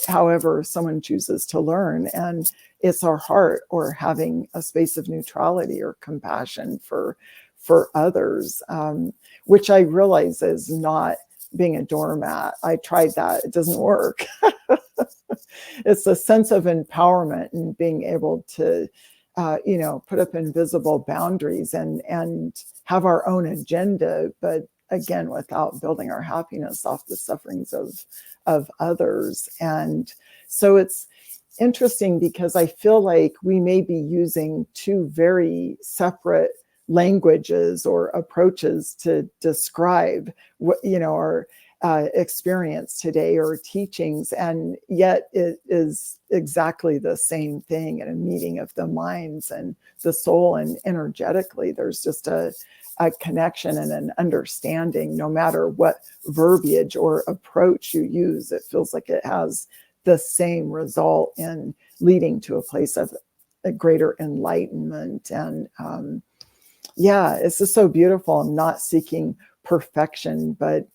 however someone chooses to learn. And it's our heart, or having a space of neutrality or compassion for others, which I realize is not being a doormat. I tried that. It doesn't work. It's a sense of empowerment and being able to, put up invisible boundaries and have our own agenda, but again, without building our happiness off the sufferings of others. And so it's interesting, because I feel like we may be using two very separate languages or approaches to describe what, our experience today, or teachings, and yet it is exactly the same thing in a meeting of the minds and the soul. And energetically, there's just a connection and an understanding. No matter what verbiage or approach you use, it feels like it has the same result in leading to a place of a greater enlightenment. And it's just so beautiful. I'm not seeking perfection, but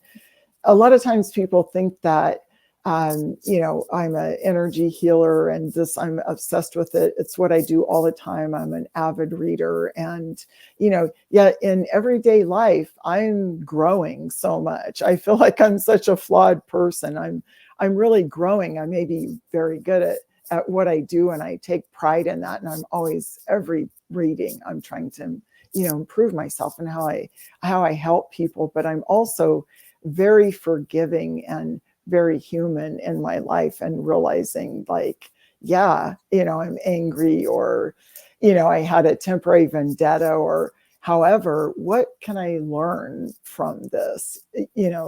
a lot of times people think that, I'm an energy healer, and I'm obsessed with it. It's what I do all the time. I'm an avid reader, and, in everyday life, I'm growing so much. I feel like I'm such a flawed person. I'm really growing. I may be very good at what I do, and I take pride in that. And I'm always, every reading, I'm trying to, improve myself and how I help people. But I'm also very forgiving and very human in my life, and realizing like, I'm angry, or, I had a temporary vendetta, or however, what can I learn from this,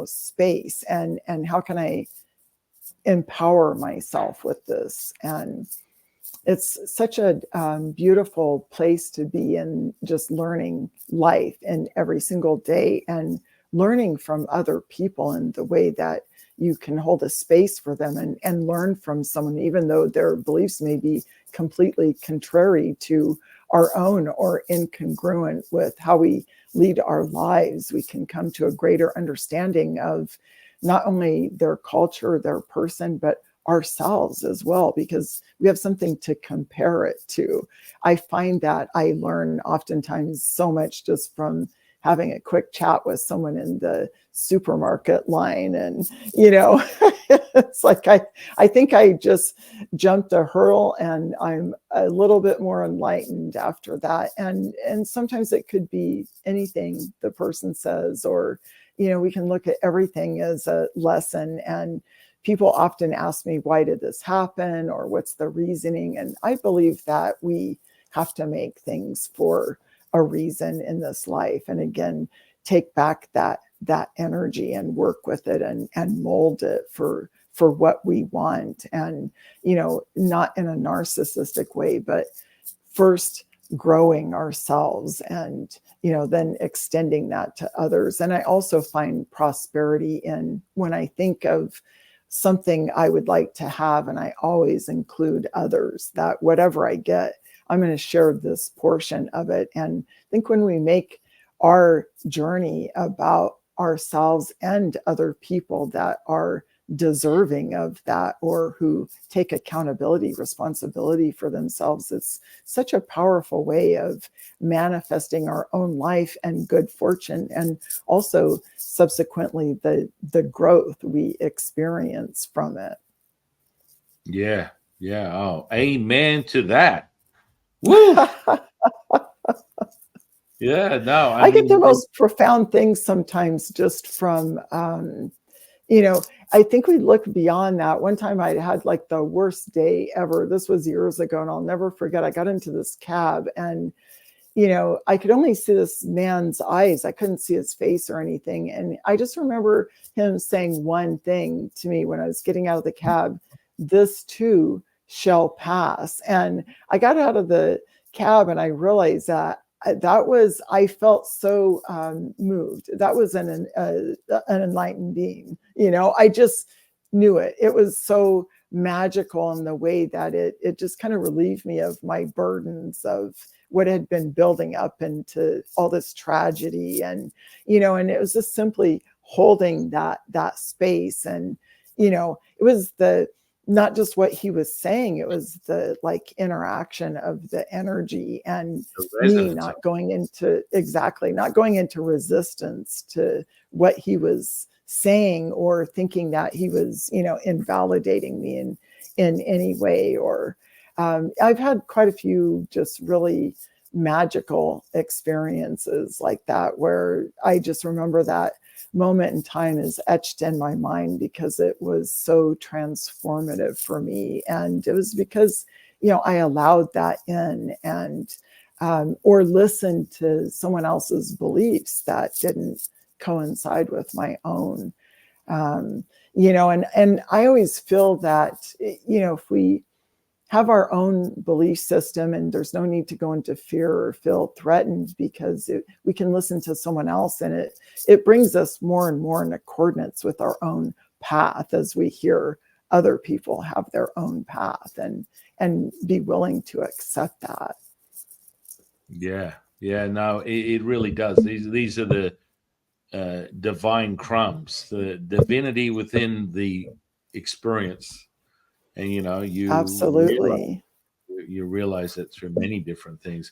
space, and how can I empower myself with this? And it's such a beautiful place to be in, just learning life and every single day, and learning from other people, and the way that you can hold a space for them, and learn from someone, even though their beliefs may be completely contrary to our own or incongruent with how we lead our lives, we can come to a greater understanding of not only their culture, their person, but ourselves as well, because we have something to compare it to. I find that I learn oftentimes so much just from having a quick chat with someone in the supermarket line. And, it's like I think I just jumped a hurdle and I'm a little bit more enlightened after that. And sometimes it could be anything the person says, or, we can look at everything as a lesson. And people often ask me, why did this happen? Or what's the reasoning? And I believe that we have to make things for a reason in this life. And again, take back that energy and work with it and mold it for what we want. And, not in a narcissistic way, but first growing ourselves and, then extending that to others. And I also find prosperity in when I think of something I would like to have, and I always include others, that whatever I get, I'm going to share this portion of it. And I think when we make our journey about ourselves and other people that are deserving of that, or who take accountability, responsibility for themselves, it's such a powerful way of manifesting our own life and good fortune, and also subsequently the growth we experience from it. Yeah. Oh, amen to that. Woo. Yeah, no, I get the most profound things sometimes just from, I think we look beyond that. One time I had like the worst day ever. This was years ago, and I'll never forget. I got into this cab and, I could only see this man's eyes. I couldn't see his face or anything. And I just remember him saying one thing to me when I was getting out of the cab: this too shall pass. And I got out of the cab and I realized that I felt so moved. That was an enlightened being. I just knew it. It was so magical in the way that it just kind of relieved me of my burdens of what had been building up into all this tragedy. And, and it was just simply holding that space. And, it was not just what he was saying, it was the like interaction of the energy, and me not going into resistance to what he was saying, or thinking that he was, invalidating me in any way. Or I've had quite a few just really magical experiences like that, where I just remember that moment in time is etched in my mind because it was so transformative for me. And it was because, I allowed that in, and or listened to someone else's beliefs that didn't coincide with my own. And I always feel that, if we have our own belief system, and there's no need to go into fear or feel threatened, because we can listen to someone else, and it brings us more and more in accordance with our own path as we hear other people have their own path, and be willing to accept that. Yeah, no, it really does. These are the divine crumbs, the divinity within the experience. And you Absolutely realize that through many different things.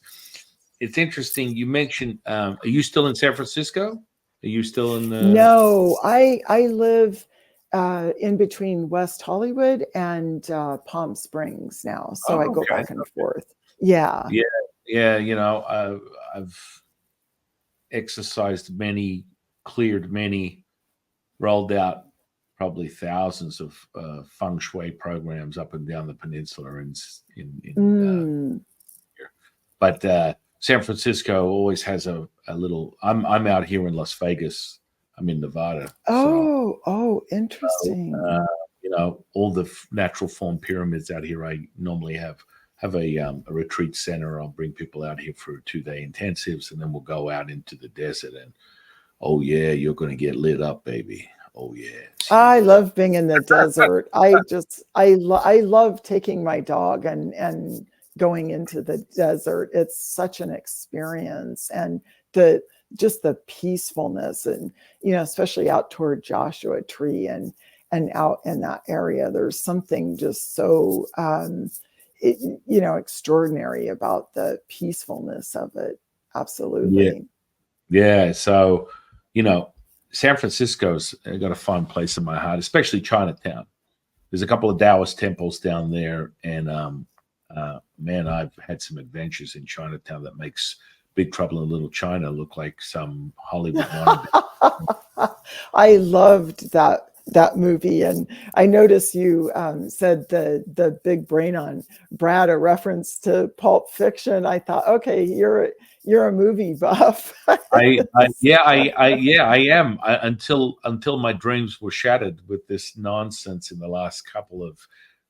It's interesting. You mentioned, are you still in San Francisco? Are you still in the? No, I live in between West Hollywood and Palm Springs now, so I go back and forth. Yeah. I've exercised many, cleared many, rolled out probably thousands of feng shui programs up and down the peninsula here. But San Francisco always has a little. I'm out here in Las Vegas. I'm in Nevada. Oh, interesting. So, all the natural form pyramids out here. I normally have a retreat center. I'll bring people out here for 2-day intensives, and then we'll go out into the desert. And oh yeah, you're going to get lit up, baby. Oh yeah. I love being in the desert. I love taking my dog and going into the desert. It's such an experience, and just the peacefulness, and especially out toward Joshua Tree and out in that area, there's something just so extraordinary about the peacefulness of it. Absolutely. Yeah. So, San Francisco's got a fun place in my heart, especially Chinatown. There's a couple of Taoist temples down there, and man, I've had some adventures in Chinatown that makes Big Trouble in Little China look like some Hollywood wannabe. I loved that movie, and I noticed you said the big brain on Brad, a reference to Pulp Fiction. I thought, okay, you're a movie buff. I am. Until my dreams were shattered with this nonsense in the last probably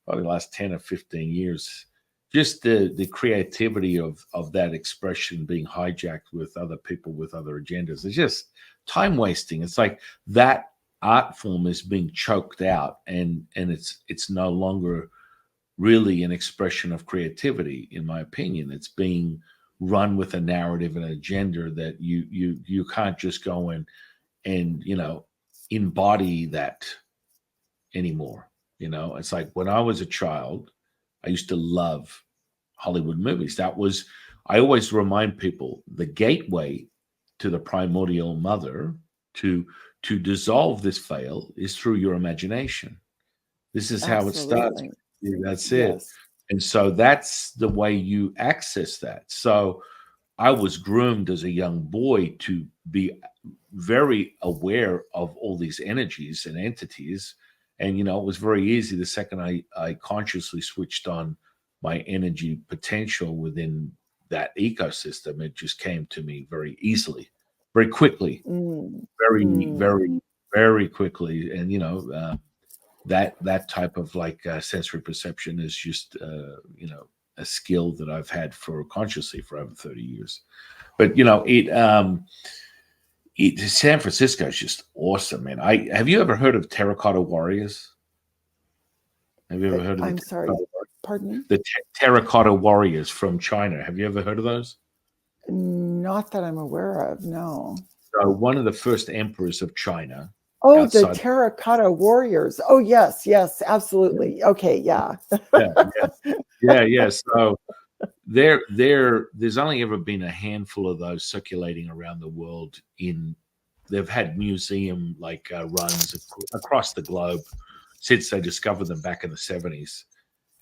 the last 10 or 15 years. Just the creativity of that expression being hijacked with other people with other agendas. It's just time wasting. It's like that art form is being choked out, and it's no longer really an expression of creativity, in my opinion. It's being run with a narrative and agenda that you can't just go and embody that anymore. It's like when I was a child, I used to love Hollywood movies. I always remind people, the gateway to the primordial mother to dissolve this veil is through your imagination. This is how it starts. That's it. Yes. And so that's the way you access that. So I was groomed as a young boy to be very aware of all these energies and entities. And, it was very easy the second I consciously switched on my energy potential within that ecosystem. It just came to me very easily, very quickly, very, very quickly. And, that type of sensory perception is just, a skill that I've had consciously for over 30 years. But, San Francisco is just awesome, man. Have you ever heard of terracotta warriors? Have you ever heard of I'm sorry, pardon me? The terracotta warriors from China? Have you ever heard of those? Not that I'm aware of, no. So one of the first emperors of China. Oh, the terracotta warriors. Oh, yes, absolutely. Okay, yeah. Yeah. So there's only ever been a handful of those circulating around the world. They've had museum runs across the globe since they discovered them back in the 70s.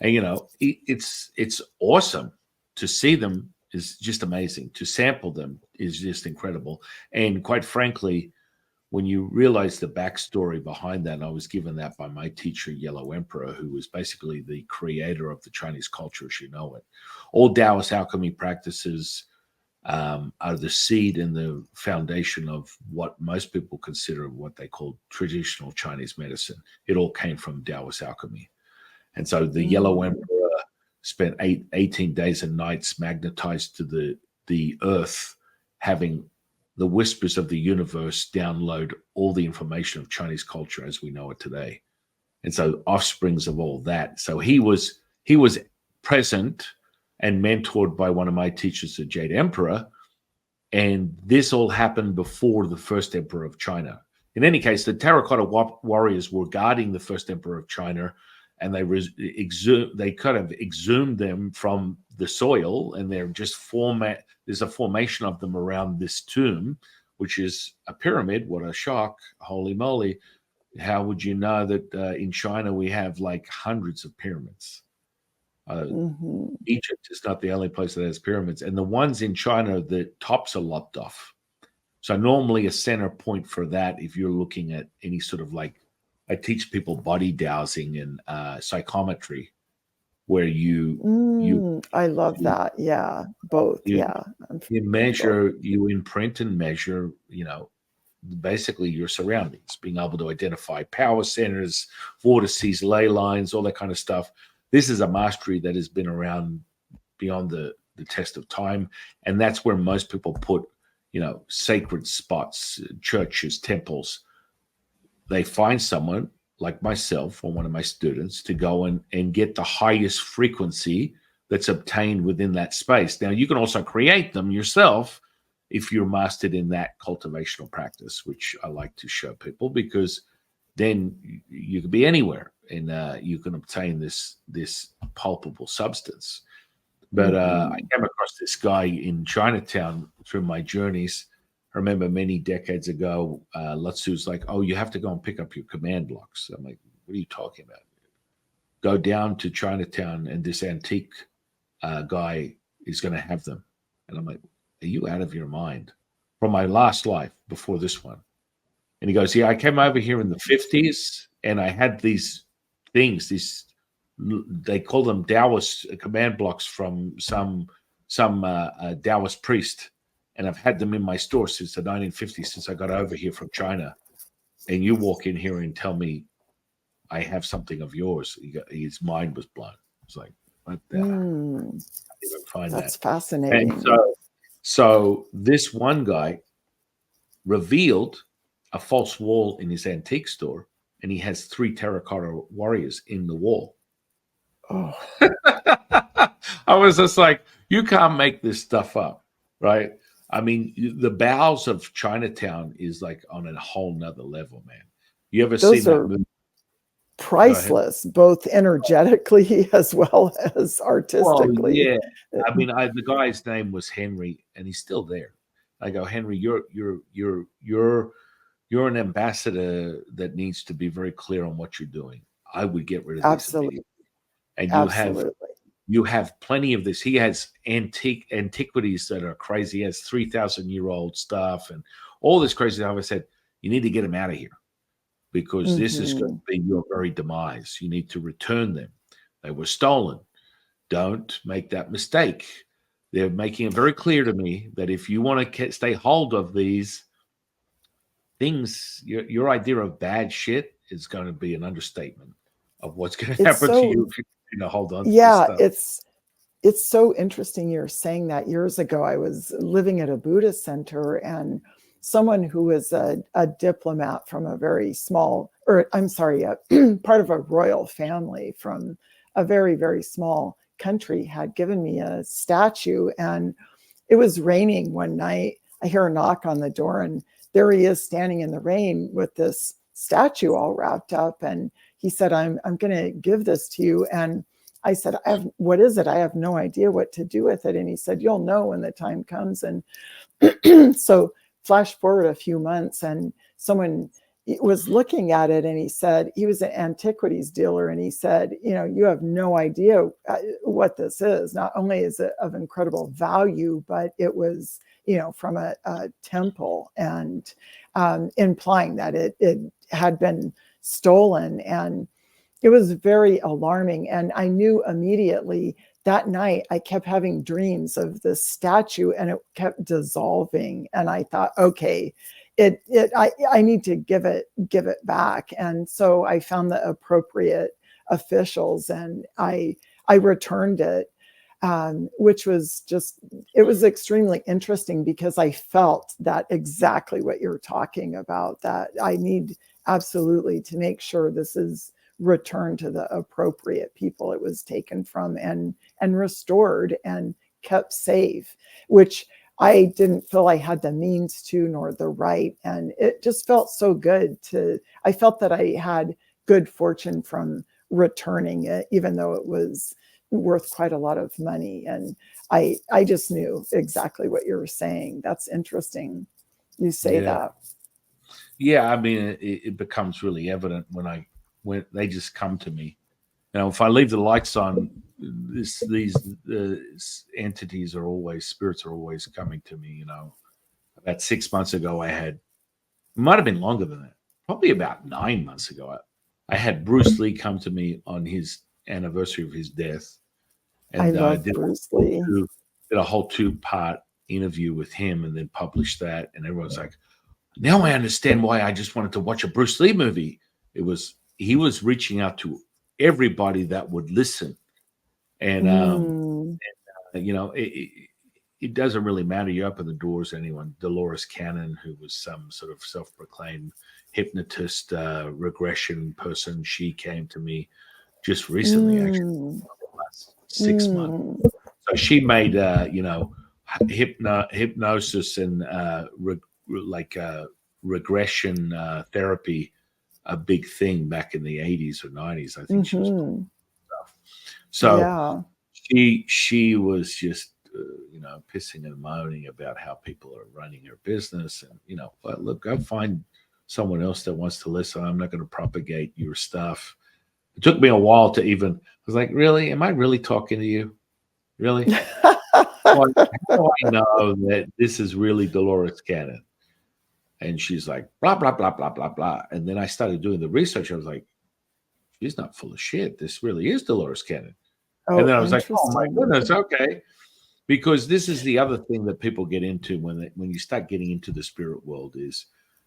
And it's awesome to see them. Is just amazing. To sample them is just incredible. And quite frankly, when you realize the backstory behind that, and I was given that by my teacher, Yellow Emperor, who was basically the creator of the Chinese culture as you know it. All Taoist alchemy practices are the seed and the foundation of what most people consider what they call traditional Chinese medicine. It all came from Taoist alchemy. And so the Yellow Emperor spent 18 days and nights magnetized to the earth, having the whispers of the universe download all the information of Chinese culture as we know it today. And so offsprings of all that. So he was present and mentored by one of my teachers, the Jade Emperor. And this all happened before the first emperor of China. In any case, the terracotta warriors were guarding the first emperor of China, and they kind of exhumed them from the soil, and they're just there's a formation of them around this tomb, which is a pyramid. What a shock. Holy moly. How would you know that in China we have hundreds of pyramids? Egypt is not the only place that has pyramids. And the ones in China, the tops are lopped off. So normally a center point for that, if you're looking at any sort of I teach people body dowsing and psychometry, where you I love that. Yeah, both. You measure, you imprint and measure, basically your surroundings, being able to identify power centers, vortices, ley lines, all that kind of stuff. This is a mastery that has been around beyond the test of time. And that's where most people put, sacred spots, churches, temples. They find someone like myself or one of my students to go and get the highest frequency that's obtained within that space. Now, you can also create them yourself if you're mastered in that cultivational practice, which I like to show people, because then you can be anywhere and you can obtain this palpable substance. But I came across this guy in Chinatown through my journeys. I remember many decades ago, Lutzu's like, "Oh, you have to go and pick up your command blocks." I'm like, "What are you talking about?" Go down to Chinatown, and this antique guy is going to have them. And I'm like, "Are you out of your mind?" From my last life before this one. And he goes, "Yeah, I came over here in the 50s and I had these things, they call them Taoist command blocks from some Taoist priest. And I've had them in my store since the 1950s, since I got over here from China. And you walk in here and tell me I have something of yours." His mind was blown. It's like, what the hell? I didn't even find That's that. And fascinating. so this one guy revealed a false wall in his antique store, and he has 3 terracotta warriors in the wall. Oh, I was just like, you can't make this stuff up, right? I mean, the bowels of Chinatown is like on a whole nother level, man. You ever seen those that are movie? Go ahead. priceless, both energetically as well as Well, artistically. yeah. I mean, the guy's name was Henry, and he's still there. I go, "Henry, you're an ambassador that needs to be very clear on what you're doing. I would get rid of this Absolutely. immediately." And Absolutely. you have plenty of this. He has antiquities that are crazy. He has 3,000-year-old stuff and all this crazy stuff. I said, you need to get him out of here, because this is going to Hmm. be your very demise. You need to return them. They were stolen. Don't make that mistake. They're making it very clear to me that if you want to stay hold of these things, your idea of bad shit is going to be an understatement of what's going to It's happen to so, you if you hold on to this yeah, stuff. it's so interesting you're saying that. Years ago, I was living at a Buddhist center, and someone who was a diplomat from a very small, or I'm sorry, part of a royal family from a very, very small country had given me a statue. And it was raining one night. I hear a knock on the door, and there he is standing in the rain with this statue all wrapped up. And he said, I'm going to give this to you. And I said, what is it? I have no idea what to do with it. And he said, you'll know when the time comes. And so flash forward a few months, and someone was looking at it, and he said, he was an antiquities dealer, and he said, you have no idea what this is. Not only is it of incredible value, but it was from a temple, and implying that it had been stolen. And it was very alarming. And I knew immediately that night I kept having dreams of this statue, and it kept dissolving. And I thought, okay, I need to give it back. And so I found the appropriate officials, and I returned it, which was just, it was extremely interesting, because I felt that exactly what you're talking about, that I need absolutely to make sure this is returned to the appropriate people it was taken from, and restored and kept safe, which I didn't feel I had the means to, nor the right. And it just felt so good I felt that I had good fortune from returning it, even though it was worth quite a lot of money. And I just knew exactly what you were saying. That's interesting you say Yeah. that. Yeah, I mean, it becomes really evident when they just come to me. If I leave the lights on, these entities are always, spirits are always coming to me. About 6 months ago, it might have been longer than that, probably about 9 months ago. I had Bruce Lee come to me on his anniversary of his death, I and love Bruce Lee. did a whole 2-part interview with him, and then published that. And everyone's like, now I understand why I just wanted to watch a Bruce Lee movie. He was reaching out to everybody that would listen, and Mm, it doesn't really matter. You open the doors to anyone. Dolores Cannon, who was some sort of self-proclaimed hypnotist, regression person, she came to me just recently, actually, mm. 6 months. So she made, hypnosis and regression therapy a big thing back in the 80s or 90s. I think she was. So Yeah. she was just, pissing and moaning about how people are running her business. And, well, look, go find someone else that wants to listen. I'm not going to propagate your stuff. It took me a while to even, I was like, really? Am I really talking to you? Really? Well, how do I know that this is really Dolores Cannon? And she's like, blah, blah, blah, blah, blah, blah. And then I started doing the research. I was like, she's not full of shit. This really is Dolores Cannon. And Oh, then I was like, oh my interesting. goodness, okay. Because this is the other thing that people get into when you start getting into the spirit world is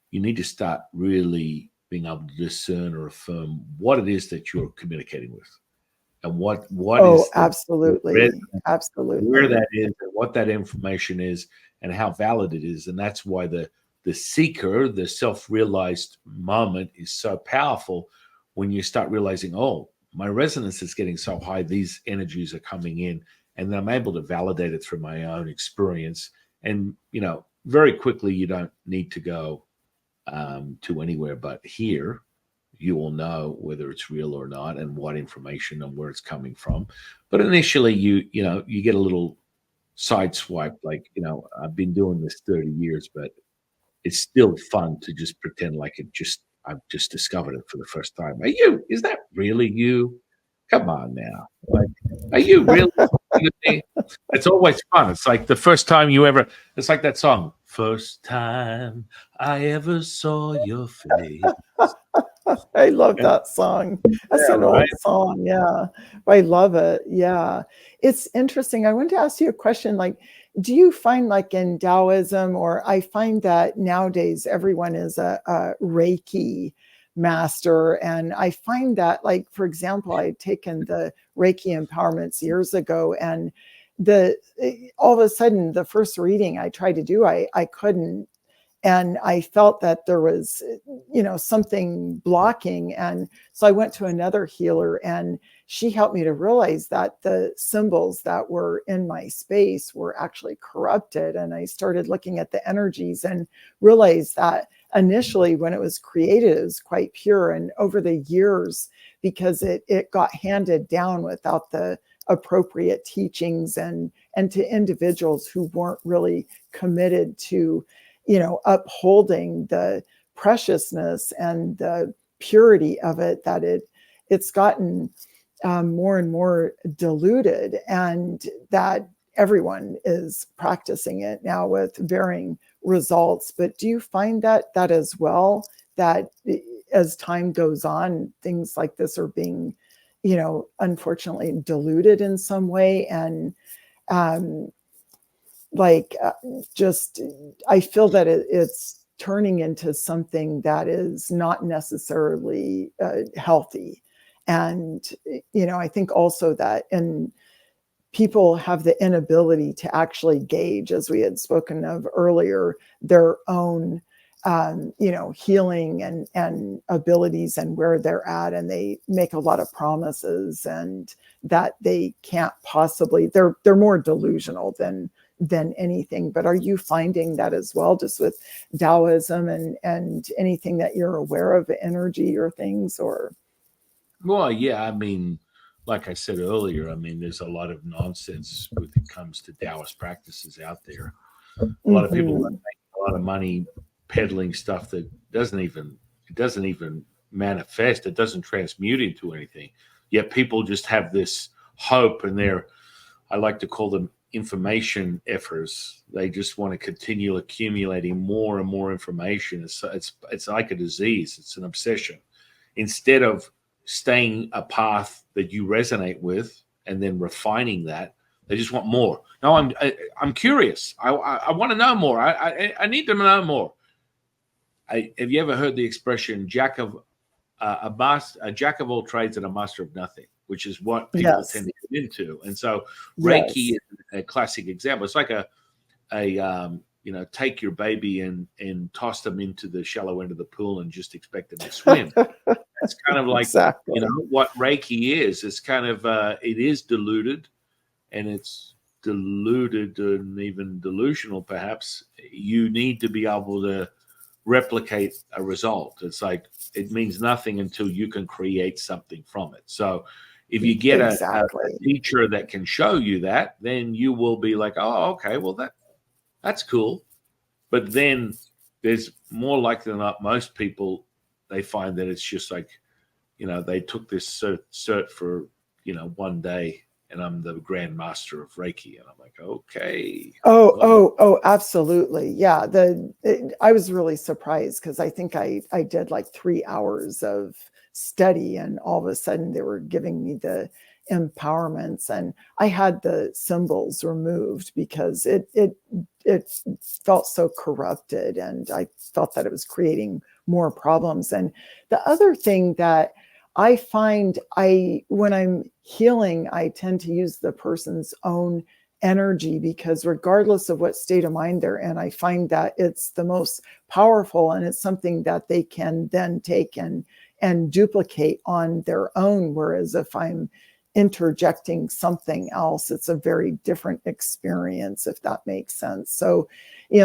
you need to start really being able to discern or affirm what it is that you're communicating with. And what Oh, is the absolutely. where Absolutely. that is and what that information is and how valid it is. And that's why the seeker, the self-realized moment is so powerful when you start realizing, oh, my resonance is getting so high, these energies are coming in, and then I'm able to validate it through my own experience. And, very quickly, you don't need to go to anywhere but here. You will know whether it's real or not and what information and where it's coming from. But initially, you get a little sideswiped, like, I've been doing this 30 years, but it's still fun to just pretend like I've just discovered it for the first time. Is that really you? Come on now. Like, are you really talking to me? It's always fun. It's like the first time it's like that song, first time I ever saw your face. I love that song. That's Yeah, an right. old song. Yeah. I love it. Yeah. It's interesting. I wanted to ask you a question. Like, do you find like in Taoism, or I find that nowadays everyone is a Reiki master. And I find that, like, for example, I had taken the Reiki empowerments years ago, and all of a sudden the first reading I tried to do, I couldn't. And I felt that there was, something blocking. And so I went to another healer, and she helped me to realize that the symbols that were in my space were actually corrupted. And I started looking at the energies and realized that initially when it was created, it was quite pure. And over the years, because it got handed down without the appropriate teachings and to individuals who weren't really committed to upholding the preciousness and the purity of it, that it's gotten more and more diluted, and that everyone is practicing it now with varying results. But do you find that as well, that as time goes on, things like this are being, unfortunately diluted in some way? And just I feel that it's turning into something that is not necessarily healthy. And I think also that, and people have the inability to actually gauge, as we had spoken of earlier, their own healing and abilities and where they're at, and they make a lot of promises, and that they can't possibly, they're more delusional than anything. But are you finding that as well, just with Taoism and anything that you're aware of, energy or things? Or Well, yeah, I mean, like I said earlier, I mean, there's a lot of nonsense when it comes to Taoist practices out there. A lot of people Mhm. make a lot of money peddling stuff that doesn't even manifest. It doesn't transmute into anything. Yet people just have this hope, and I like to call them information effers. They just want to continue accumulating more and more information. It's like a disease. It's an obsession. Instead of staying a path that you resonate with and then refining that, they just want more. No, I'm curious. I want to know more. I need to know more. Have you ever heard the expression a jack of all trades and a master of nothing, which is what people Yes. tend to get into? And so Reiki Yes. is a classic example. It's like a take your baby and toss them into the shallow end of the pool and just expect them to swim. It's kind of like, Exactly. what Reiki is. It's kind of, it is diluted. and it's deluded and even delusional, perhaps, you need to be able to replicate a result. It's like it means nothing until you can create something from it. So if you get a Exactly. teacher that can show you that, then you will be like, oh, okay, well that's cool. But then there's more likely than not, most people, they find that it's just like, they took this cert for, one day, and I'm the Grand Master of Reiki. And I'm like, okay. Well, Absolutely. Yeah. I was really surprised because I think I did like 3 hours of study, and all of a sudden they were giving me the empowerments, and I had the symbols removed because it felt so corrupted, and I felt that it was creating more problems. And the other thing that I find, when I'm healing, I tend to use the person's own energy, because regardless of what state of mind they're in, I find that it's the most powerful, and it's something that they can then take and duplicate on their own. Whereas if I'm interjecting something else, it's a very different experience, if that makes sense. So,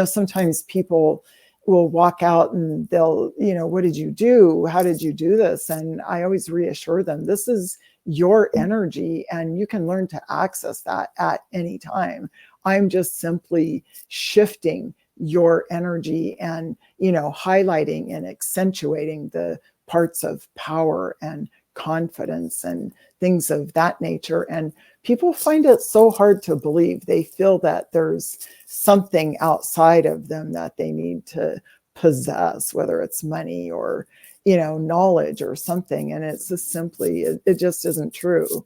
sometimes people will walk out and they'll, what did you do? How did you do this? And I always reassure them, this is your energy, and you can learn to access that at any time. I'm just simply shifting your energy and, highlighting and accentuating the parts of power and confidence and things of that nature. And people find it so hard to believe. They feel that there's something outside of them that they need to possess, whether it's money or knowledge or something. And it's just simply, it just isn't true.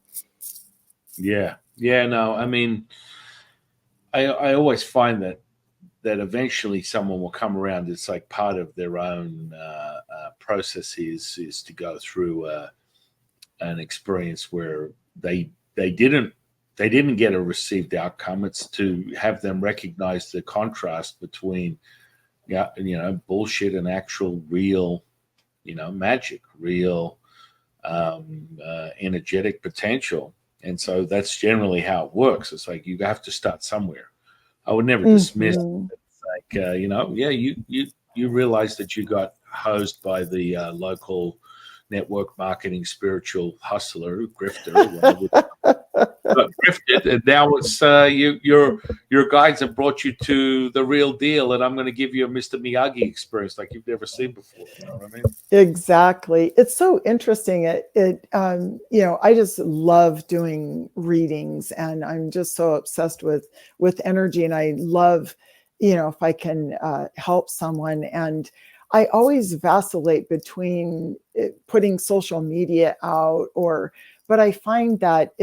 yeah. No, I mean, I always find that eventually someone will come around. It's like part of their own process is to go through an experience where they didn't get a received outcome. It's to have them recognize the contrast between bullshit and actual real magic, real energetic potential. And so that's generally how it works. It's like you have to start somewhere. I would never dismiss. Mm-hmm. It's like you realize that you got hosed by the local network marketing spiritual hustler, grifter, whatever. Got grifted, and now it's your guides have brought you to the real deal, and I'm going to give you a Mr. Miyagi experience like you've never seen before. You know what I mean? Exactly. It's so interesting. I just love doing readings, and I'm just so obsessed with energy, and I love, if I can help someone. And I always vacillate between putting social media out, but I find that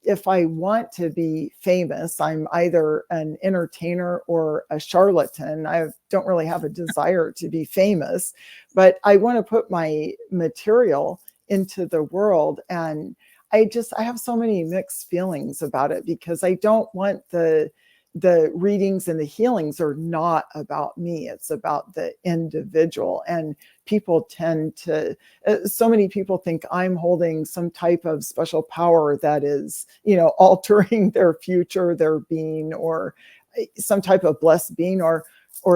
if I want to be famous, I'm either an entertainer or a charlatan. I don't really have a desire to be famous, but I want to put my material into the world. And I have so many mixed feelings about it, because I don't want the readings and the healings are not about me. It's about the individual. And people tend to, so many people think I'm holding some type of special power that is, altering their future, their being, or some type of blessed being, or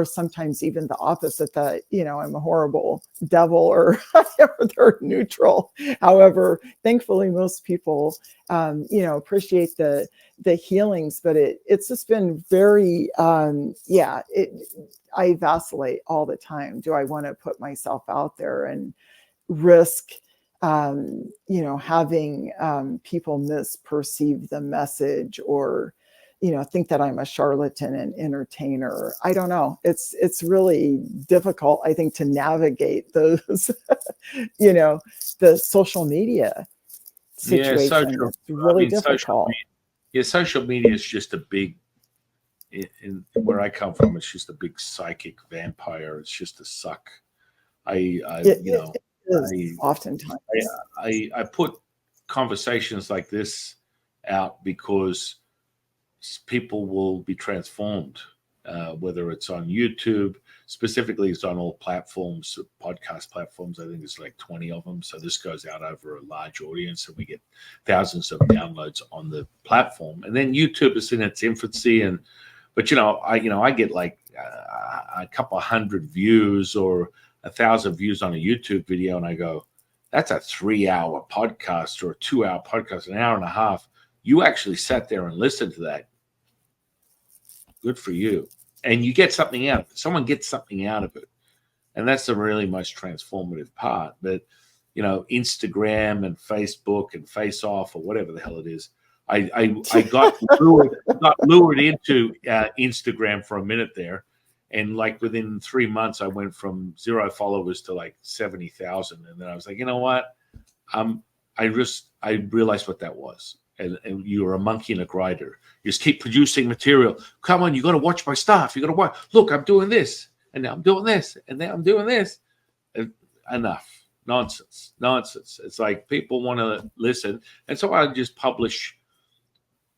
sometimes even the opposite, that, I'm a horrible devil, or they're neutral. However, thankfully, most people, appreciate the healings, but it's just been very, I vacillate all the time. Do I want to put myself out there and risk, having people misperceive the message, or think that I'm a charlatan and entertainer? I don't know. It's really difficult, I think, to navigate those, the social media situation. It's really difficult. Social media is just a big, in where I come from, it's just a big psychic vampire. It's just a suck. It is oftentimes. I put conversations like this out because people will be transformed, whether it's on YouTube. specifically it's on all platforms, podcast platforms. I think there's like 20 of them. So this goes out over a large audience, and we get thousands of downloads on the platform. And then YouTube is in its infancy, but I get like a couple hundred views or 1,000 views on a YouTube video, and I go, that's a 3-hour podcast or a 2-hour podcast, an hour and a half. You actually sat there and listened to that. Good for you. And you get something out of it. Someone gets something out of it. And that's the really most transformative part. But, Instagram and Facebook and Face Off or whatever the hell it is, I got lured into Instagram for a minute there. And like within 3 months, I went from 0 followers to like 70,000. And then I was like, you know what? I realized what that was. And you're a monkey in a grinder. You just keep producing material. Come on, you got to watch my stuff. You got to watch. Look, I'm doing this, and now I'm doing this, and now I'm doing this. Enough. Nonsense. It's like people want to listen. And so I just publish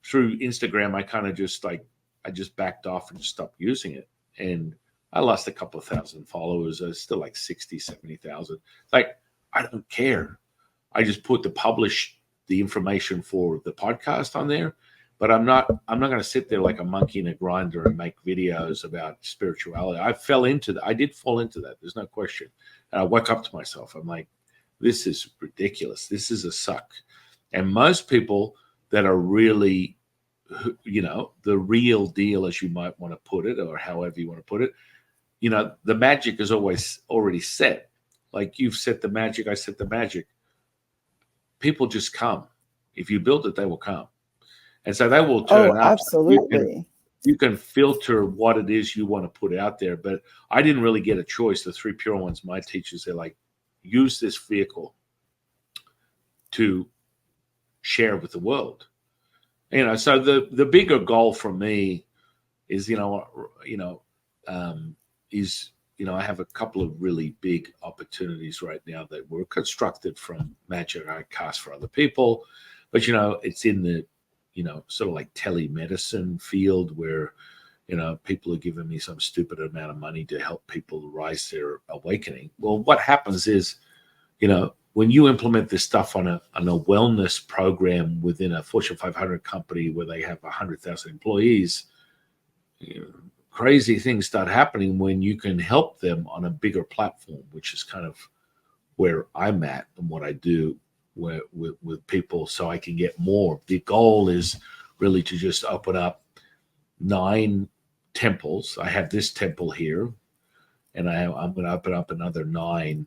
through Instagram. I just backed off and stopped using it. And I lost a couple of thousand followers. It's still like 60, 70,000. Like, I don't care. I just put the information for the podcast on there, but I'm not going to sit there like a monkey in a grinder and make videos about spirituality. I did fall into that. There's no question. And I woke up to myself. I'm like, this is ridiculous. This is a suck. And most people that are really, the real deal, as you might want to put it, or however you want to put it, the magic is always already set. Like you've set the magic, I set the magic. People just come. If you build it, they will come. And so they will turn up. Absolutely. You can filter what it is you want to put out there. But I didn't really get a choice. The three pure ones, my teachers, they're like, use this vehicle to share with the world. So the bigger goal for me is, I have a couple of really big opportunities right now that were constructed from magic I cast for other people. But, it's in the, sort of like telemedicine field where, people are giving me some stupid amount of money to help people rise their awakening. Well, what happens is, when you implement this stuff on a wellness program within a Fortune 500 company where they have 100,000 employees, crazy things start happening when you can help them on a bigger platform, which is kind of where I'm at and what I do with people, so I can get more. The goal is really to just open up 9 temples. I have this temple here, and I'm going to open up another 9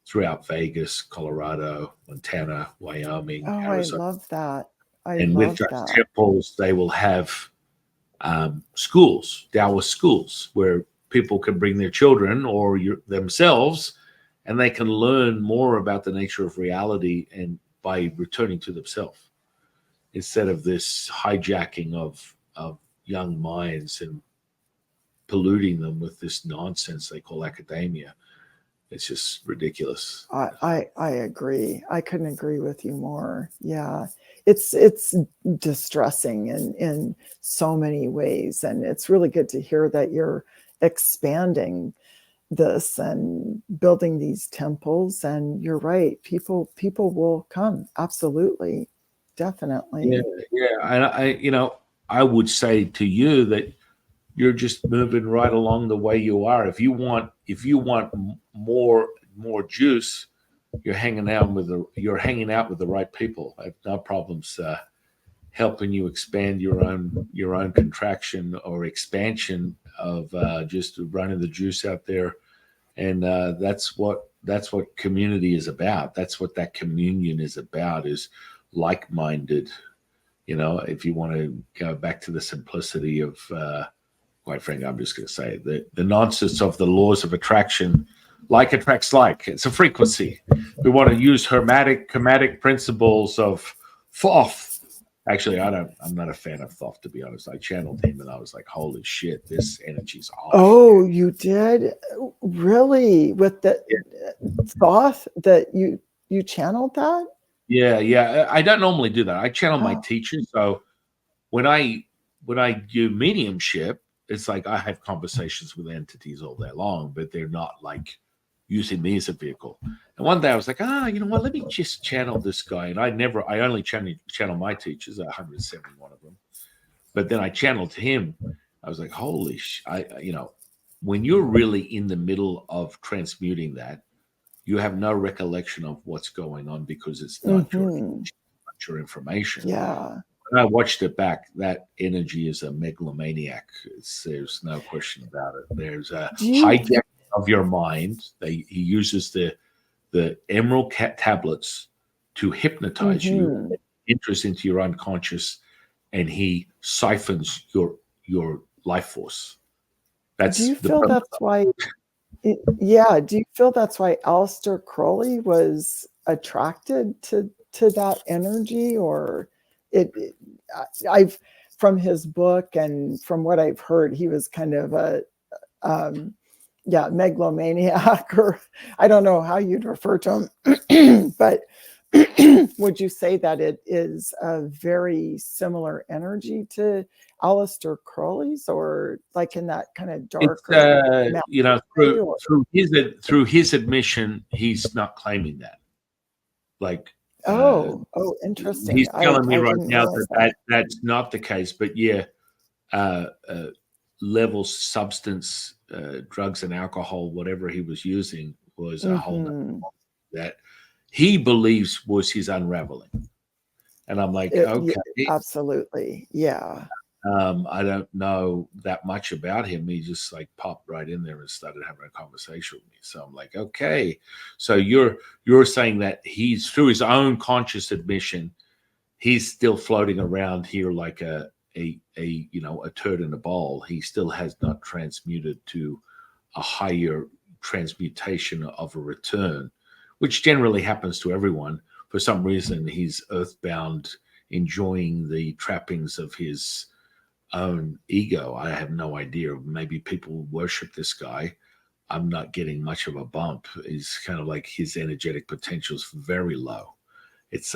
throughout Vegas, Colorado, Montana, Wyoming, Arizona. I love that. And with those temples, they will have schools, Taoist schools, where people can bring their children or themselves, and they can learn more about the nature of reality and by returning to themselves, instead of this hijacking of young minds and polluting them with this nonsense they call academia. It's just ridiculous. I agree. I couldn't agree with you more. Yeah. It's distressing in so many ways. And it's really good to hear that you're expanding this and building these temples. And you're right. People will come. Absolutely. Definitely. Yeah. And I would say to you that you're just moving right along the way you are. If you want more juice, you're hanging out with the right people. I have no problems helping you expand your own contraction or expansion of just running the juice out there. And that's what community is about. That's what that communion is about, is like-minded. If you want to go back to the simplicity of quite frankly, I'm just going to say the nonsense of the laws of attraction. Like attracts like. It's a frequency. We want to use chromatic principles of Thoth. Actually, I'm not a fan of Thoth, to be honest. I channeled him and I was like, holy shit, this energy's off. Oh, you did? Really? With the Thoth that you channeled that? Yeah. I don't normally do that. I channel my teachers. So when I do mediumship, it's like I have conversations with entities all day long, but they're not like using me as a vehicle. And one day I was like, you know what? Let me just channel this guy. And I only channel my teachers, 171 of them. But then I channeled him. I was like, holy you know, when you're really in the middle of transmuting that, you have no recollection of what's going on because it's not your information. Yeah. When I watched it back, that energy is a megalomaniac. There's no question about it. There's a Do you? hijack of your mind. He uses the emerald cat tablets to hypnotize you, enters into your unconscious, and he siphons your life force. Do That's you the feel that's why? Yeah. Do you feel that's why Aleister Crowley was attracted to that energy, or I've from his book and from what I've heard, he was kind of a megalomaniac, or I don't know how you'd refer to him, but would you say that it is a very similar energy to Aleister Crowley's, or like in that kind of darker, you know, way, or? through his admission, he's not claiming that. Like Oh, he's interesting. I telling me right didn't now realize that that. that's not the case. But yeah, level substance, drugs and alcohol, whatever he was using, was a whole nother that he believes was his unraveling. And I'm like, Yeah, okay, absolutely. Yeah. I don't know that much about him. He just like popped right in there and started having a conversation with me. So I'm like, okay, so you're saying that he's through his own conscious admission, he's still floating around here like a you know, a turd in a bowl. He still has not transmuted to a higher transmutation of a return, which generally happens to everyone. For some reason, he's earthbound, enjoying the trappings of his own ego. I have no idea. Maybe people worship this guy. I'm not getting much of a bump. He's kind of like his energetic potential is very low. It's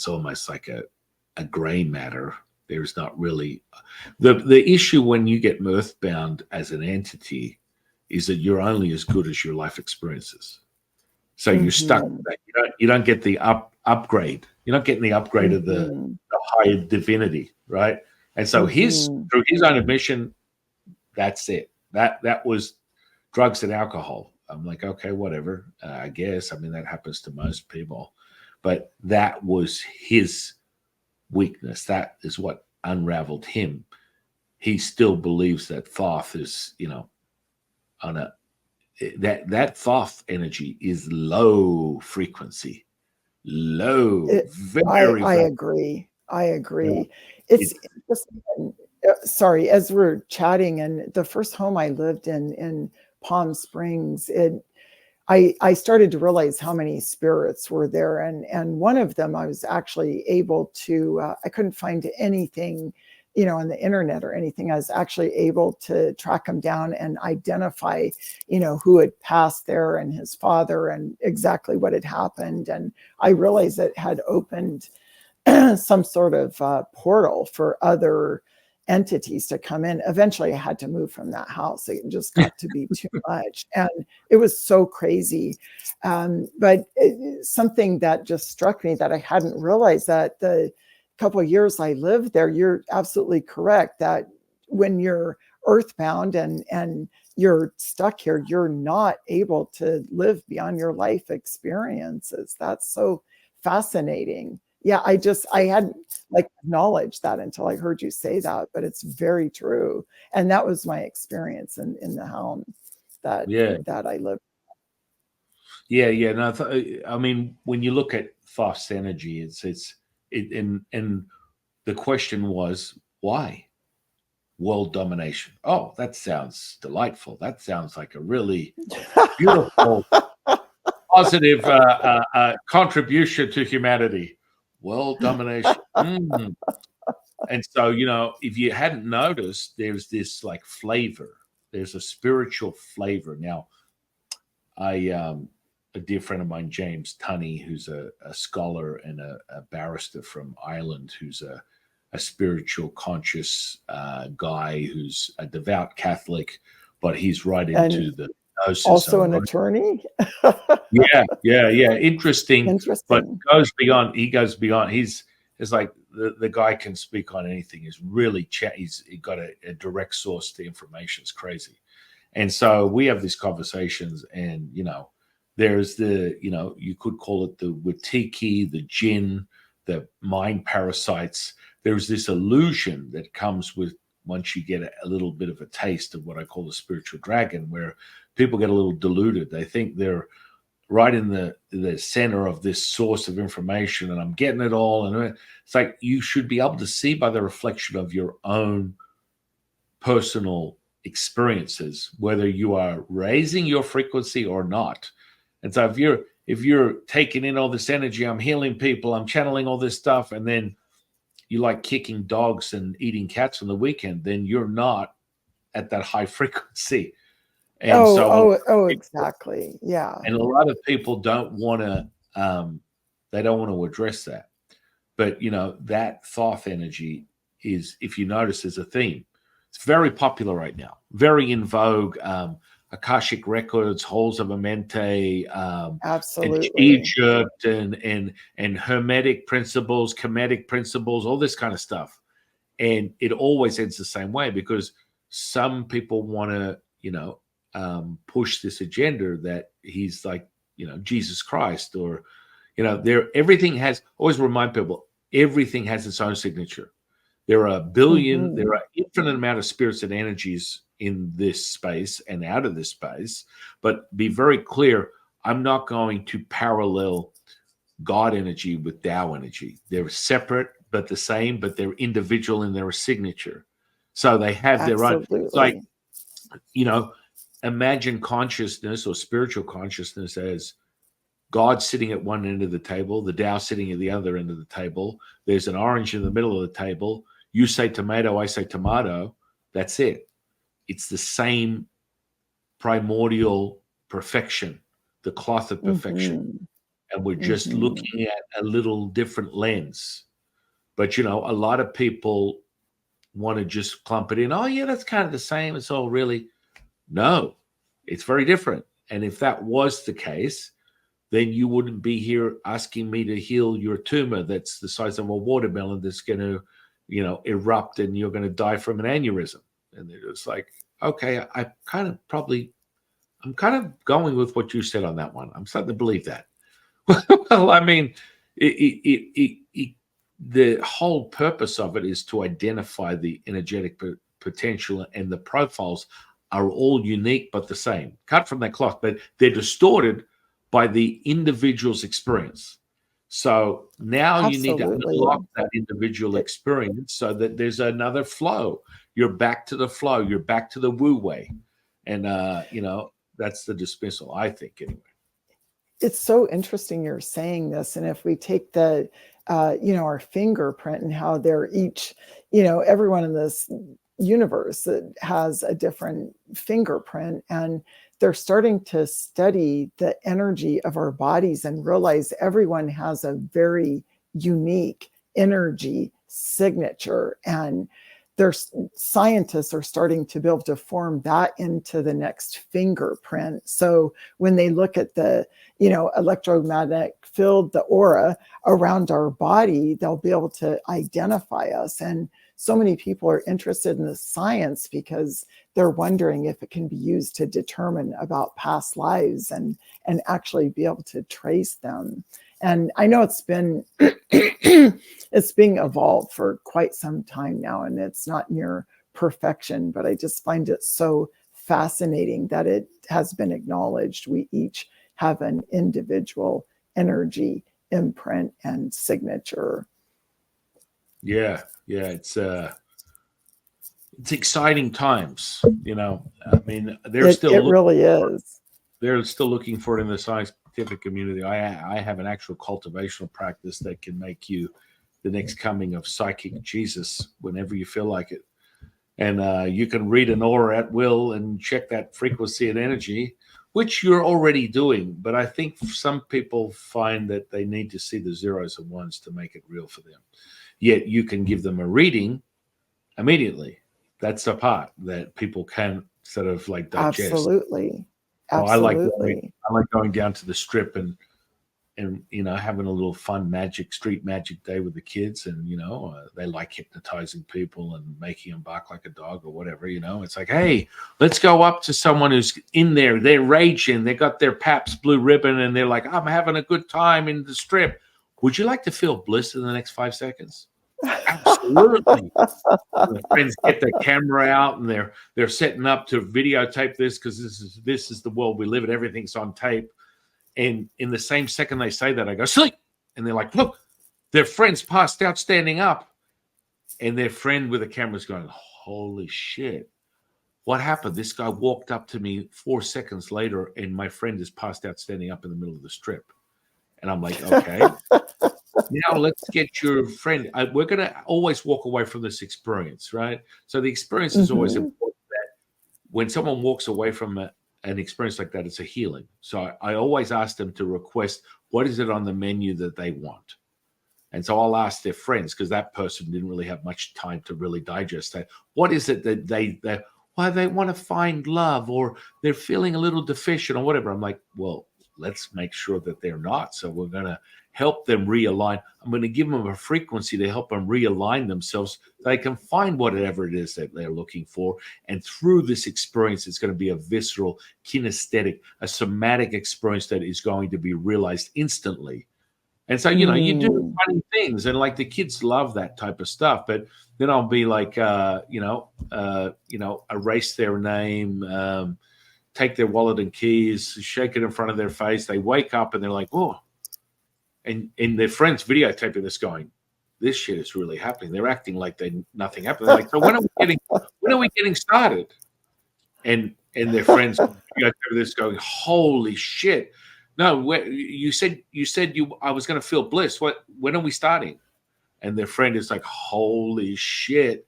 almost like a gray matter. There's not really the issue when you get earthbound as an entity is that you're only as good as your life experiences. So you're stuck with that. You don't get the upgrade. You're not getting the upgrade of the higher divinity, right? And so through his own admission, that's it. That was drugs and alcohol. I'm like, okay, whatever. I guess. I mean, that happens to most people, but that was his weakness. That is what unraveled him. He still believes that Thoth is, you know, on a that Thoth energy is low frequency, low, very, I very. agree. I Yeah, agree. It's it's interesting. Sorry, as we're chatting, and the first home I lived in Palm Springs, I started to realize how many spirits were there, and one of them I was actually able to. I couldn't find anything, on the internet or anything. I was actually able to track him down and identify, who had passed there and his father and exactly what had happened. And I realized it had opened some sort of portal for other entities to come in. Eventually, I had to move from that house. It just got to be too much. And it was so crazy. But something that just struck me that I hadn't realized, that the couple of years I lived there, you're absolutely correct that when you're earthbound and you're stuck here, you're not able to live beyond your life experiences. That's so fascinating. Yeah, I hadn't like acknowledged that until I heard you say that, but it's very true. And that was my experience in the home that yeah, I lived. yeah. No, I mean, when you look at Thoth's energy, and the question was why world domination. Oh, that sounds delightful. That sounds like a really beautiful, positive contribution to humanity. World domination. Mm. And so, if you hadn't noticed, there's this like flavor. There's a spiritual flavor. Now, a dear friend of mine, James Tunney, who's a scholar and a barrister from Ireland, who's a spiritual conscious guy who's a devout Catholic, but he's right into And the also Gnosticism. an Right? attorney. Yeah. Interesting, but Interesting. goes beyond. He goes beyond. It's like the guy can speak on anything. He's really he's got a direct source to information. It's crazy. And so we have these conversations, and there's you could call it the Watiki, the jinn, the mind parasites. There's this illusion that comes with once you get a little bit of a taste of what I call the spiritual dragon, where people get a little deluded. They think they're right in the center of this source of information, and I'm getting it all. And it's like you should be able to see by the reflection of your own personal experiences whether you are raising your frequency or not. And so if you're taking in all this energy, I'm healing people, I'm channeling all this stuff, and then you like kicking dogs and eating cats on the weekend, then you're not at that high frequency. And Exactly. Yeah. and a lot of people don't want to they don't want to address that. But that thoth energy is, if you notice, is a theme. It's very popular right now, very in vogue. Akashic records, halls of Amente, and Absolutely. Egypt, and hermetic principles, Kemetic principles, all this kind of stuff. And it always ends the same way, because some people want to, push this agenda that he's like, Jesus Christ, or, everything has, always remind people, everything has its own signature. There are there are infinite amount of spirits and energies in this space and out of this space. But be very clear, I'm not going to parallel God energy with Tao energy. They're separate but the same, but they're individual in their signature. So they have their own. It's like, Absolutely. Imagine consciousness or spiritual consciousness as God sitting at one end of the table, the Tao sitting at the other end of the table. There's an orange in the middle of the table. You say tomato, I say tomato. That's it. It's the same primordial perfection, the cloth of perfection. And we're just looking at a little different lens. But, a lot of people want to just clump it in. Oh, yeah, that's kind of the same. It's all really. No, it's very different. And if that was the case, then you wouldn't be here asking me to heal your tumor that's the size of a watermelon that's going to, erupt and you're going to die from an aneurysm. And they're just like, okay, I'm kind of going with what you said on that one. I'm starting to believe that. Well, I mean, the whole purpose of it is to identify the energetic potential, and the profiles are all unique but the same, cut from that cloth, but they're distorted by the individual's experience. So now you need to Absolutely. unlock that individual experience so that there's another flow. You're back to the flow. You're back to the wu wei. And, that's the dismissal, I think, anyway. It's so interesting you're saying this. And if we take the, our fingerprint and how they're each, everyone in this universe that has a different fingerprint, and they're starting to study the energy of our bodies and realize everyone has a very unique energy signature. And their scientists are starting to be able to form that into the next fingerprint. So when they look at the, electromagnetic field, the aura around our body, they'll be able to identify us. And so many people are interested in the science because they're wondering if it can be used to determine about past lives and actually be able to trace them. And I know it's been it's being evolved for quite some time now, and it's not near perfection, but I just find it so fascinating that it has been acknowledged. We each have an individual energy imprint and signature. Yeah, it's exciting times. I mean, It really is. They're still looking for it in the scientific community. I have an actual cultivational practice that can make you the next coming of psychic Jesus whenever you feel like it. And you can read an aura at will and check that frequency and energy, which you're already doing. But I think some people find that they need to see the zeros and ones to make it real for them. yet you can give them a reading immediately. That's the part that people can sort of like digest. Absolutely. So Absolutely. I like going down to the strip and having a little fun street magic day with the kids, and they like hypnotizing people and making them bark like a dog or whatever. It's like, hey, let's go up to someone who's in there, they're raging, they got their Pabst Blue Ribbon, and they're like, I'm having a good time in the strip. Would you like to feel bliss in the next 5 seconds? Absolutely. The friends get their camera out and they're setting up to videotape this, because this is the world we live in. Everything's on tape. And in the same second they say that, I go, sleep. And they're like, look, their friend's passed out standing up. And their friend with the camera's going, holy shit. What happened? This guy walked up to me 4 seconds later, and my friend is passed out standing up in the middle of the strip. And I'm like, okay. Now let's get your friend. We're going to always walk away from this experience, right? So the experience is always important. That when someone walks away from an experience like that, it's a healing. So I always ask them to request, what is it on the menu that they want? And so I'll ask their friends, because that person didn't really have much time to really digest that. What is it that they want to find love, or they're feeling a little deficient or whatever? I'm like, well, let's make sure that they're not. So we're going to help them realign. I'm going to give them a frequency to help them realign themselves so they can find whatever it is that they're looking for. And through this experience, it's going to be a visceral, kinesthetic, a somatic experience that is going to be realized instantly. And so, you do funny things, and like the kids love that type of stuff. But then I'll be like, erase their name, take their wallet and keys, shake it in front of their face. They wake up and they're like, oh, and their friends videotaping this going, this shit is really happening. They're acting like nothing happened. They're like, so when are we getting started? And their friends videotape this going, holy shit. No, you said I was going to feel bliss. When are we starting? And their friend is like, holy shit.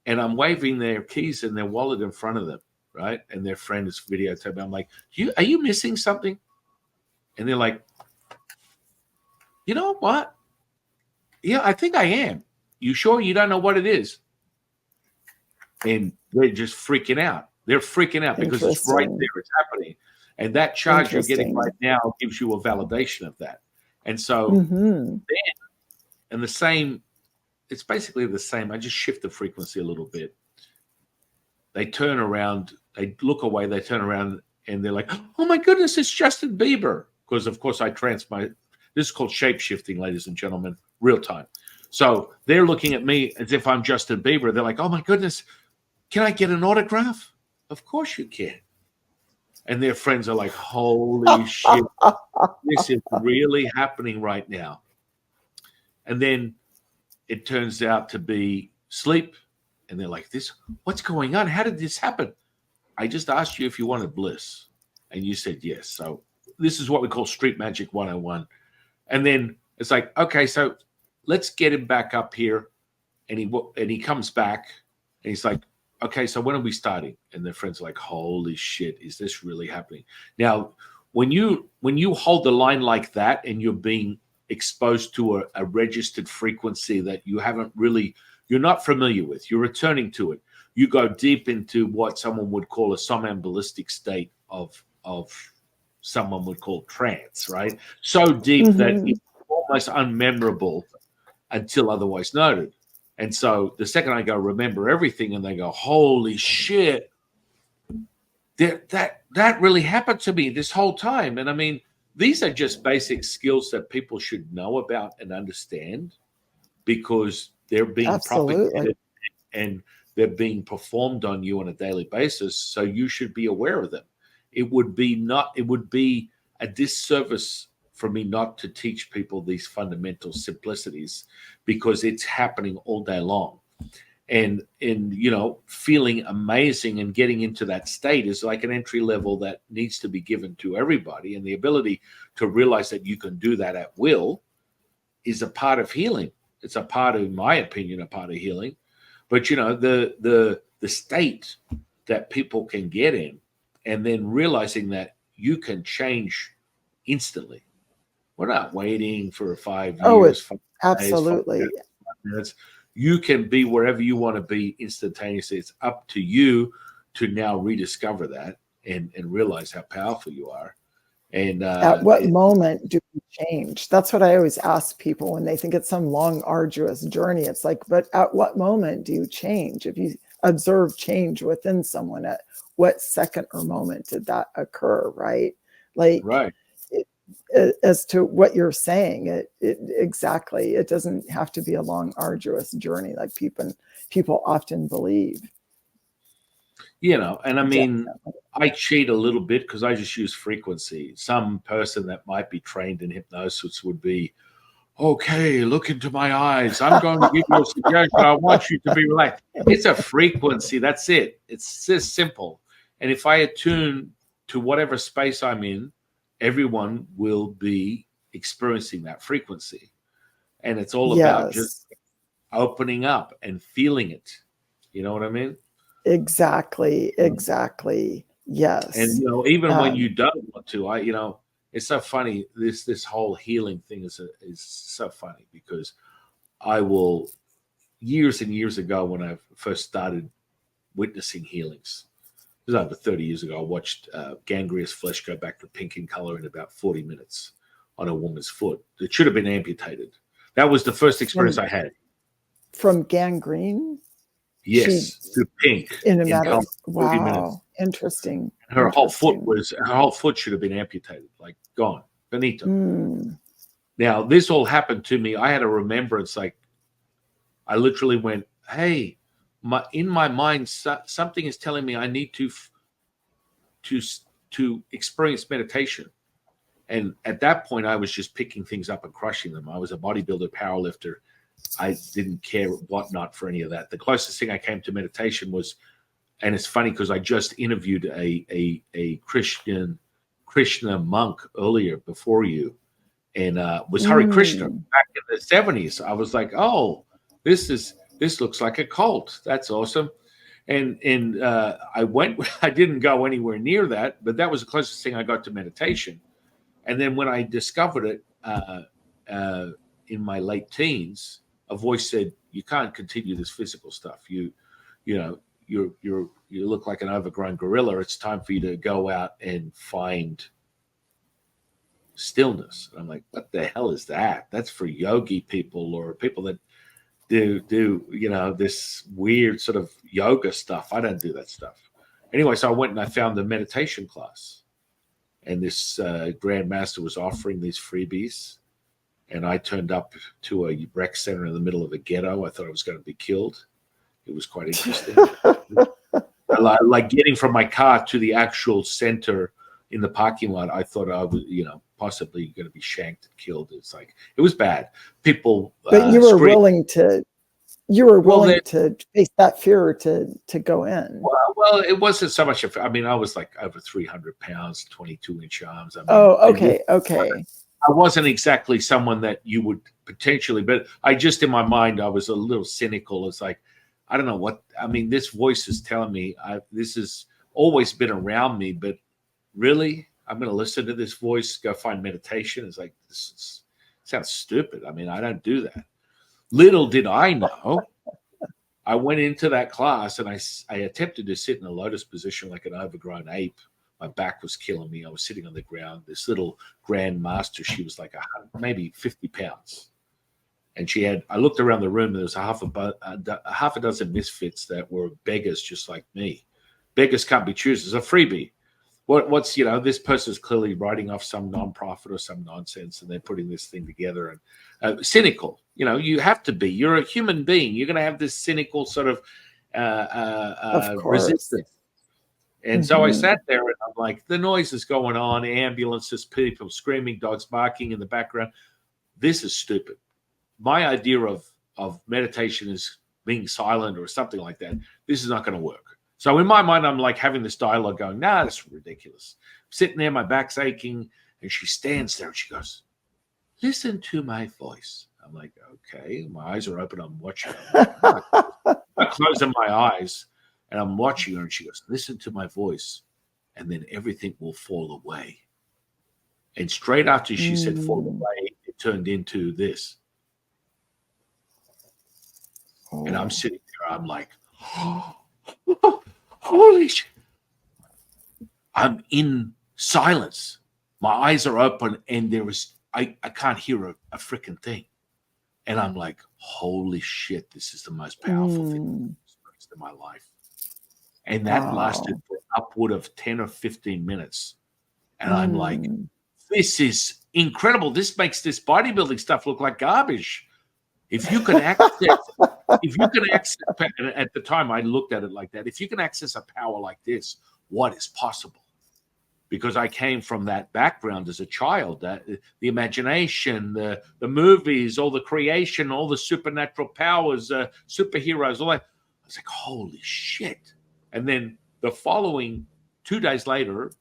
And I'm waving their keys and their wallet in front of them, right? And their friend is videotaping. I'm like, are you missing something? And they're like, you know what? Yeah, I think I am. You sure you don't know what it is? And they're just freaking out. They're freaking out because it's right there. It's happening. And that charge you're getting right now gives you a validation of that. And so then, and the same, it's basically the same. I just shift the frequency a little bit. They turn around, they look away, they turn around, and they're like, oh my goodness, it's Justin Bieber. Because, of course, this is called shape shifting, ladies and gentlemen, real time. So they're looking at me as if I'm Justin Bieber. They're like, oh my goodness, can I get an autograph? Of course you can. And their friends are like, holy shit, this is really happening right now. And then it turns out to be sleep. And they're like, what's going on? How did this happen? I just asked you if you wanted bliss. And you said yes. So this is what we call street magic 101. And then it's like, okay, so let's get him back up here. And he comes back and he's like, okay, so when are we starting? And their friends are like, holy shit, is this really happening? Now, when you hold the line like that and you're being exposed to a registered frequency that you're not familiar with, you're returning to it, you go deep into what someone would call a somnambulistic state of someone would call trance, right? So deep that it's almost unmemorable until otherwise noted. And so the second I go, remember everything, and they go, holy shit, that really happened to me this whole time. And I mean, these are just basic skills that people should know about and understand, because they're being propagated and they're being performed on you on a daily basis. So you should be aware of them. It would be a disservice for me not to teach people these fundamental simplicities, because it's happening all day long. And feeling amazing and getting into that state is like an entry level that needs to be given to everybody. And the ability to realize that you can do that at will is a part of healing. It's a part of, in my opinion, a part of healing. But the state that people can get in, and then realizing that you can change instantly. We're not waiting for 5 years. Absolutely. minutes. You can be wherever you want to be instantaneously. It's up to you to now rediscover that and realize how powerful you are. And At what moment do we change? That's what I always ask people when they think it's some long, arduous journey. It's like, but at what moment do you change? If you observe change within someone, at what second or moment did that occur, right? Like, right. As to what you're saying, it exactly. It doesn't have to be a long, arduous journey like people often believe. And I mean, Definitely. I cheat a little bit because I just use frequency. Some person that might be trained in hypnosis would be, okay, look into my eyes. I'm going to give you a suggestion. I want you to be relaxed. It's a frequency. That's it. It's just simple. And if I attune to whatever space I'm in, everyone will be experiencing that frequency. And it's all about just Yes, opening up and feeling it. You know what I mean? exactly, exactly. And Yes. even when you Um, don't want to, it's so funny. This whole healing thing is so funny because I will years and years ago when I first started witnessing healings. It was over 30 years ago. I watched gangrenous flesh go back to pink in color in about 40 minutes on a woman's foot. It should have been amputated. That was the first experience from I had. from gangrene, she Yes, to pink in a in matter color, of 40 minutes. wow, interesting, Her interesting. whole foot should have been amputated, like gone, finito. Mm, Now, this all happened to me. I had a remembrance, like I literally went, "Hey, in my mind, something is telling me I need to to experience meditation." And at that point, I was just picking things up and crushing them. I was a bodybuilder, powerlifter. I didn't care whatnot for any of that. The closest thing I came to meditation was, and it's funny because I just interviewed a Krishna monk earlier before you, and was Hare Krishna mm. back in the 70s. I was like, oh, this looks like a cult. That's awesome. And I went. I didn't go anywhere near that, but that was the closest thing I got to meditation. And then when I discovered it uh, in my late teens, a voice said, "You can't continue this physical stuff. You know, you look like an overgrown gorilla. It's time for you to go out and find stillness." And I'm like, what the hell is that? That's for yogi people or people that do this weird sort of yoga stuff. I don't do that stuff. Anyway, so I went and I found the meditation class, and this Grand Master was offering these freebies. And I turned up to a rec center in the middle of a ghetto. I thought I was going to be killed. It was quite interesting. Like getting from my car to the actual center in the parking lot, I thought I was, possibly going to be shanked and killed. It's like it was bad. People But scream. you were Well, willing to face that fear to go in. well, it wasn't so much. I mean, I was like over 300 pounds, 22-inch arms. I mean, Oh, okay, okay. I wasn't exactly someone that you would potentially, but I just in my mind, I was a little cynical. It's like, I don't know what, I mean, this voice is telling me this has always been around me, but really, I'm going to listen to this voice, go find meditation. It's like, sounds stupid. I mean, I don't do that. Little did I know, I went into that class and I attempted to sit in a lotus position like an overgrown ape. My back was killing me. I was sitting on the ground. This little grand master, she was like maybe 50 pounds. And I looked around the room and there was a half a dozen misfits that were beggars just like me. Beggars can't be choosers. A freebie. What's this person's clearly writing off some nonprofit or some nonsense, and they're putting this thing together and cynical. You have to be. You're a human being. You're going to have this cynical sort of Of course. resistance. And so I Hmm. sat there and I'm like, the noise is going on, ambulances, people screaming, dogs barking in the background. This is stupid. My idea of meditation is being silent or something like that. This is not going to work. So in my mind, I'm like having this dialogue going, nah, that's ridiculous. I'm sitting there, my back's aching, and she stands there and she goes, listen to my voice. I'm like, okay. My eyes are open. I'm watching. I'm not closing my eyes, and I'm watching her, and she goes, listen to my voice, and then everything will fall away. And straight after she said fall Mm. away, it turned into this. And I'm Oh. sitting there, I'm like, holy shit. I'm in silence. My eyes are open and I can't hear a freaking thing. And I'm like, holy shit, this is the most powerful thing I've experienced in my life. And that lasted Wow. for upward of 10 or 15 minutes. And I'm like, Mm. this is incredible. This makes this bodybuilding stuff look like garbage. If you can access, at the time I looked at it like that, if you can access a power like this, what is possible? Because I came from that background as a child, that the imagination, the movies, all the creation, all the supernatural powers, superheroes, all that. I was like, holy shit. And then the following 2 days later,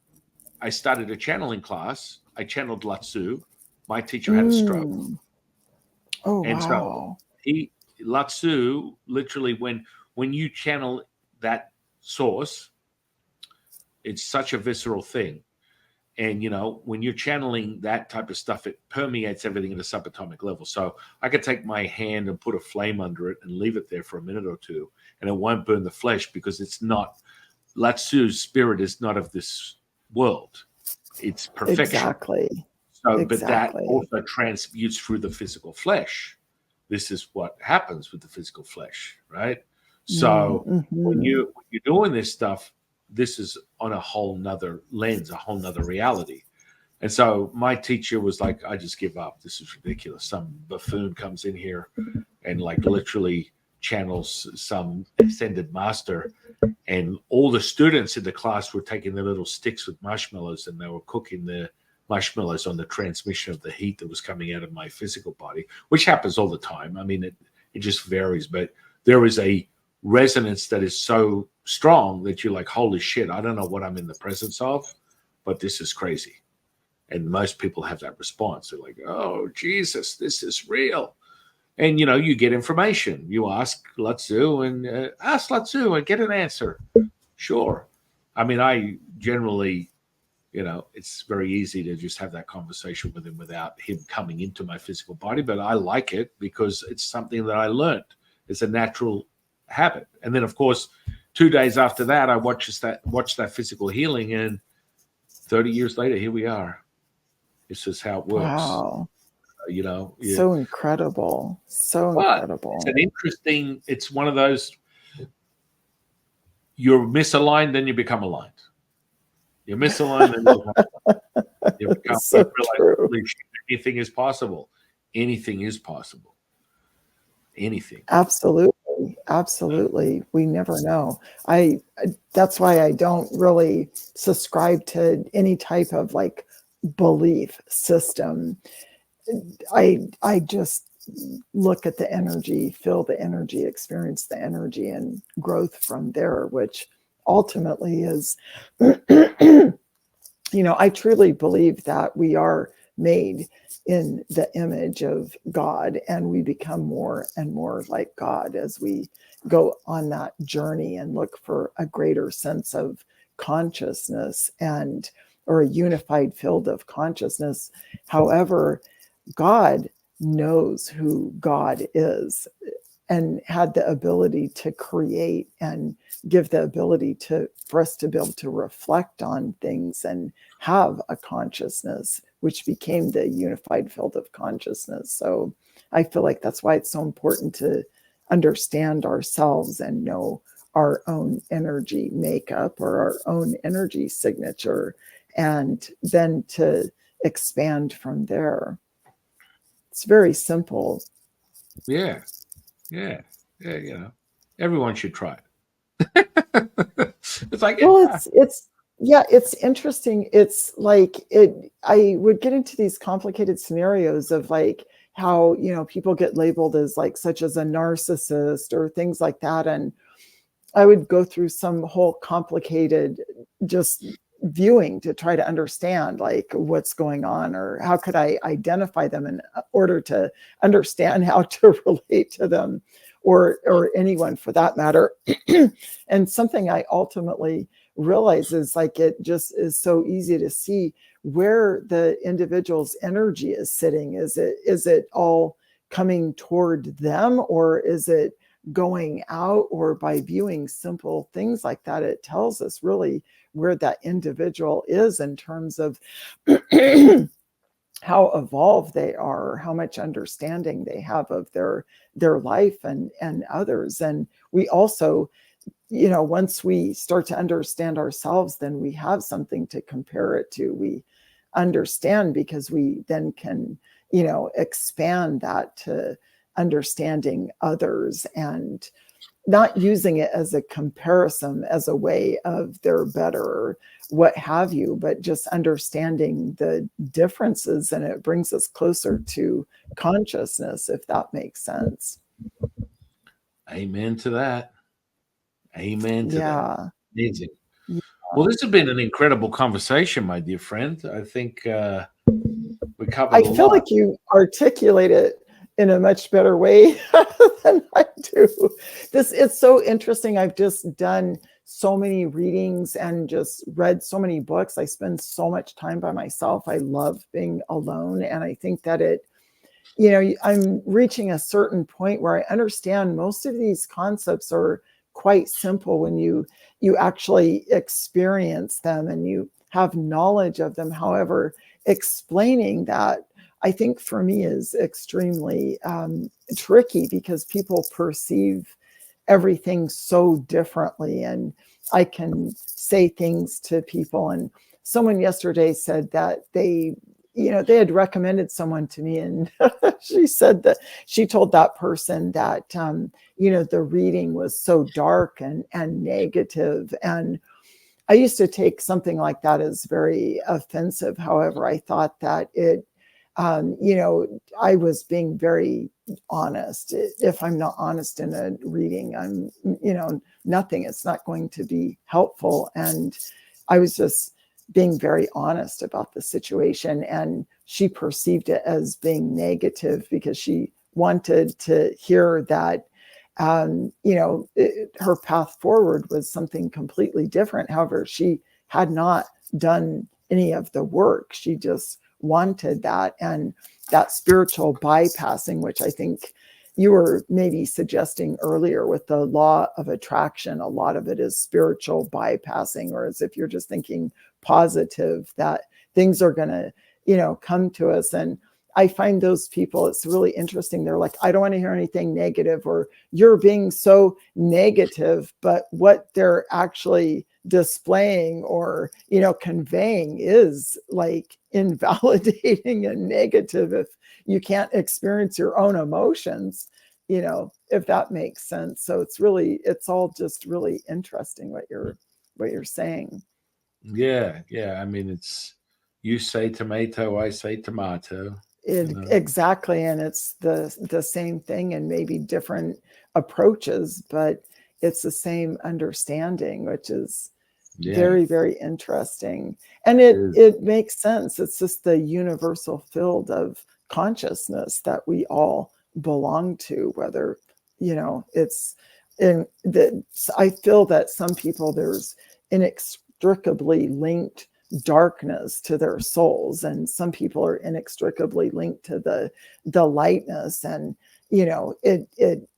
I started a channeling class. I channeled Latsu. My teacher had a stroke. Oh, And so wow. Latsu, literally, when you channel that source, it's such a visceral thing. And, when you're channeling that type of stuff, it permeates everything at a subatomic level. So I could take my hand and put a flame under it and leave it there for a minute or two, and it won't burn the flesh, because it's not, Latsu's spirit is not of this world. It's perfection. Exactly. So, but that Exactly. also transmutes through the physical flesh. This is what happens with the physical flesh, right? So when Mm-hmm. you're doing this stuff, this is on a whole nother lens, a whole nother reality. And so my teacher was like, I just give up. This is ridiculous. Some buffoon comes in here and like literally channels some ascended master. And all the students in the class were taking their little sticks with marshmallows, and they were cooking the marshmallows on the transmission of the heat that was coming out of my physical body, which happens all the time. I mean, it just varies, but there is a resonance that is so strong that you're like, holy shit, I don't know what I'm in the presence of, but this is crazy. And most people have that response. They're like, oh, Jesus, this is real. And, you get information. You ask Latsu and get an answer. Sure. I mean, I generally, it's very easy to just have that conversation with him without him coming into my physical body. But I like it because it's something that I learned. It's a natural habit. And then, of course, 2 days after that, I watched that physical healing, and 30 years later, here we are. This is how it works. Wow. Yeah. So incredible. So But incredible. it's one of those, you're misaligned, then you become aligned. You're misaligned, then you So realize, true. holy shit, anything is possible. Anything is possible. Anything. Absolutely. Absolutely. We never know. That's why I don't really subscribe to any type of like belief system. I just look at the energy, feel the energy, experience the energy, and growth from there, which ultimately is, I truly believe that we are made in the image of God, and we become more and more like God as we go on that journey and look for a greater sense of consciousness and or a unified field of consciousness. However, God knows who God is and had the ability to create and give the ability for us to be able to reflect on things and have a consciousness, which became the unified field of consciousness. So I feel like that's why it's so important to understand ourselves and know our own energy makeup or our own energy signature, and then to expand from there. It's very simple. Yeah. Yeah. Yeah. Everyone should try it. It's like, Well, yeah. it's interesting. It's like I would get into these complicated scenarios of like how, people get labeled as like such as a narcissist or things like that. And I would go through some whole complicated just viewing to try to understand like what's going on, or how could I identify them in order to understand how to relate to them, or anyone for that matter. And something I ultimately realize is like it just is so easy to see where the individual's energy is sitting. Is it all coming toward them, or is it going out or by viewing simple things like that, it tells us really where that individual is in terms of how evolved they are, how much understanding they have of their life and others. And we also, once we start to understand ourselves, then we have something to compare it to. We understand because we then can, expand that to understanding others and not using it as a comparison, as a way of they're better or what have you, but just understanding the differences, and it brings us closer to consciousness, if that makes sense. Amen to that. Amen to that. Yeah. Amazing. Yeah. Well, this has been an incredible conversation, my dear friend. I think we covered I a feel lot. like you articulate it in a much better way than I do. It's so interesting. I've just done so many readings and just read so many books. I spend so much time by myself. I love being alone. And I think that I'm reaching a certain point where I understand most of these concepts are quite simple when you actually experience them and you have knowledge of them. However, explaining that, I think for me, is extremely tricky because people perceive everything so differently. And I can say things to people, and someone yesterday said that they had recommended someone to me, and she said that she told that person that the reading was so dark and negative. And I used to take something like that as very offensive. However, I thought that I was being very honest. If I'm not honest in a reading, I'm nothing. It's not going to be helpful. And I was just being very honest about the situation, and she perceived it as being negative because she wanted to hear that her path forward was something completely different. However, she had not done any of the work. She just wanted that, and that spiritual bypassing, which I think you were maybe suggesting earlier with the law of attraction. A lot of it is spiritual bypassing, or as if you're just thinking positive, that things are going to, come to us. And I find those people, it's really interesting. They're like, I don't want to hear anything negative, or you're being so negative, but what they're actually displaying or, conveying is like invalidating and negative if you can't experience your own emotions, if that makes sense. So it's all just really interesting what you're saying. Yeah, yeah. I mean, it's you say tomato, I say tomato. Exactly. And it's the same thing and maybe different approaches, but it's the same understanding, which is Yeah, very, very interesting. And it it is. it makes sense. It's just the universal field of consciousness that we all belong to, whether, it's in the, I feel that some people, there's inextricably linked darkness to their souls, and some people are inextricably linked to the lightness. And it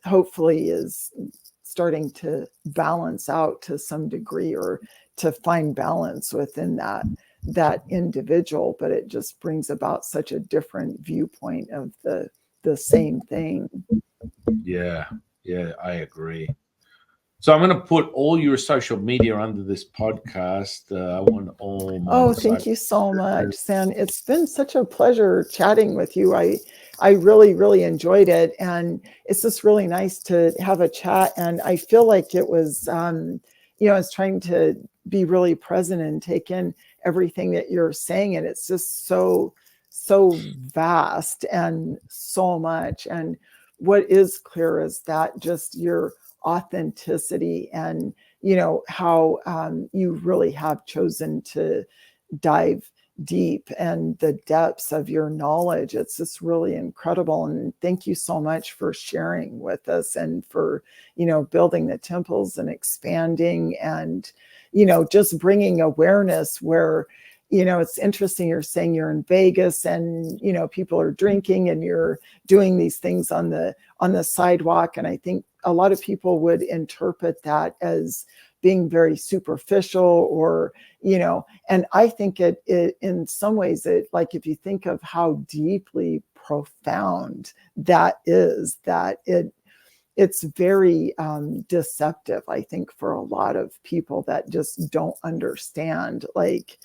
hopefully is starting to balance out to some degree, or to find balance within that individual, but it just brings about such a different viewpoint of the same thing. Yeah, yeah, I agree. So I'm going to put all your social media under this podcast. I want all my Oh, thank disciples. you so much, San. It's been such a pleasure chatting with you. I really, really enjoyed it. And it's just really nice to have a chat. And I feel like it was, I was trying to be really present and take in everything that you're saying. And it's just so vast and so much. And what is clear is that just your authenticity, and how you really have chosen to dive deep and the depths of your knowledge. It's just really incredible. And thank you so much for sharing with us, and for, building the temples and expanding, and, just bringing awareness where, it's interesting. You're saying you're in Vegas and, people are drinking and you're doing these things on the sidewalk. And I think a lot of people would interpret that as being very superficial or, and I think it in some ways, like, if you think of how deeply profound that is, that it's very deceptive, I think, for a lot of people that just don't understand, like,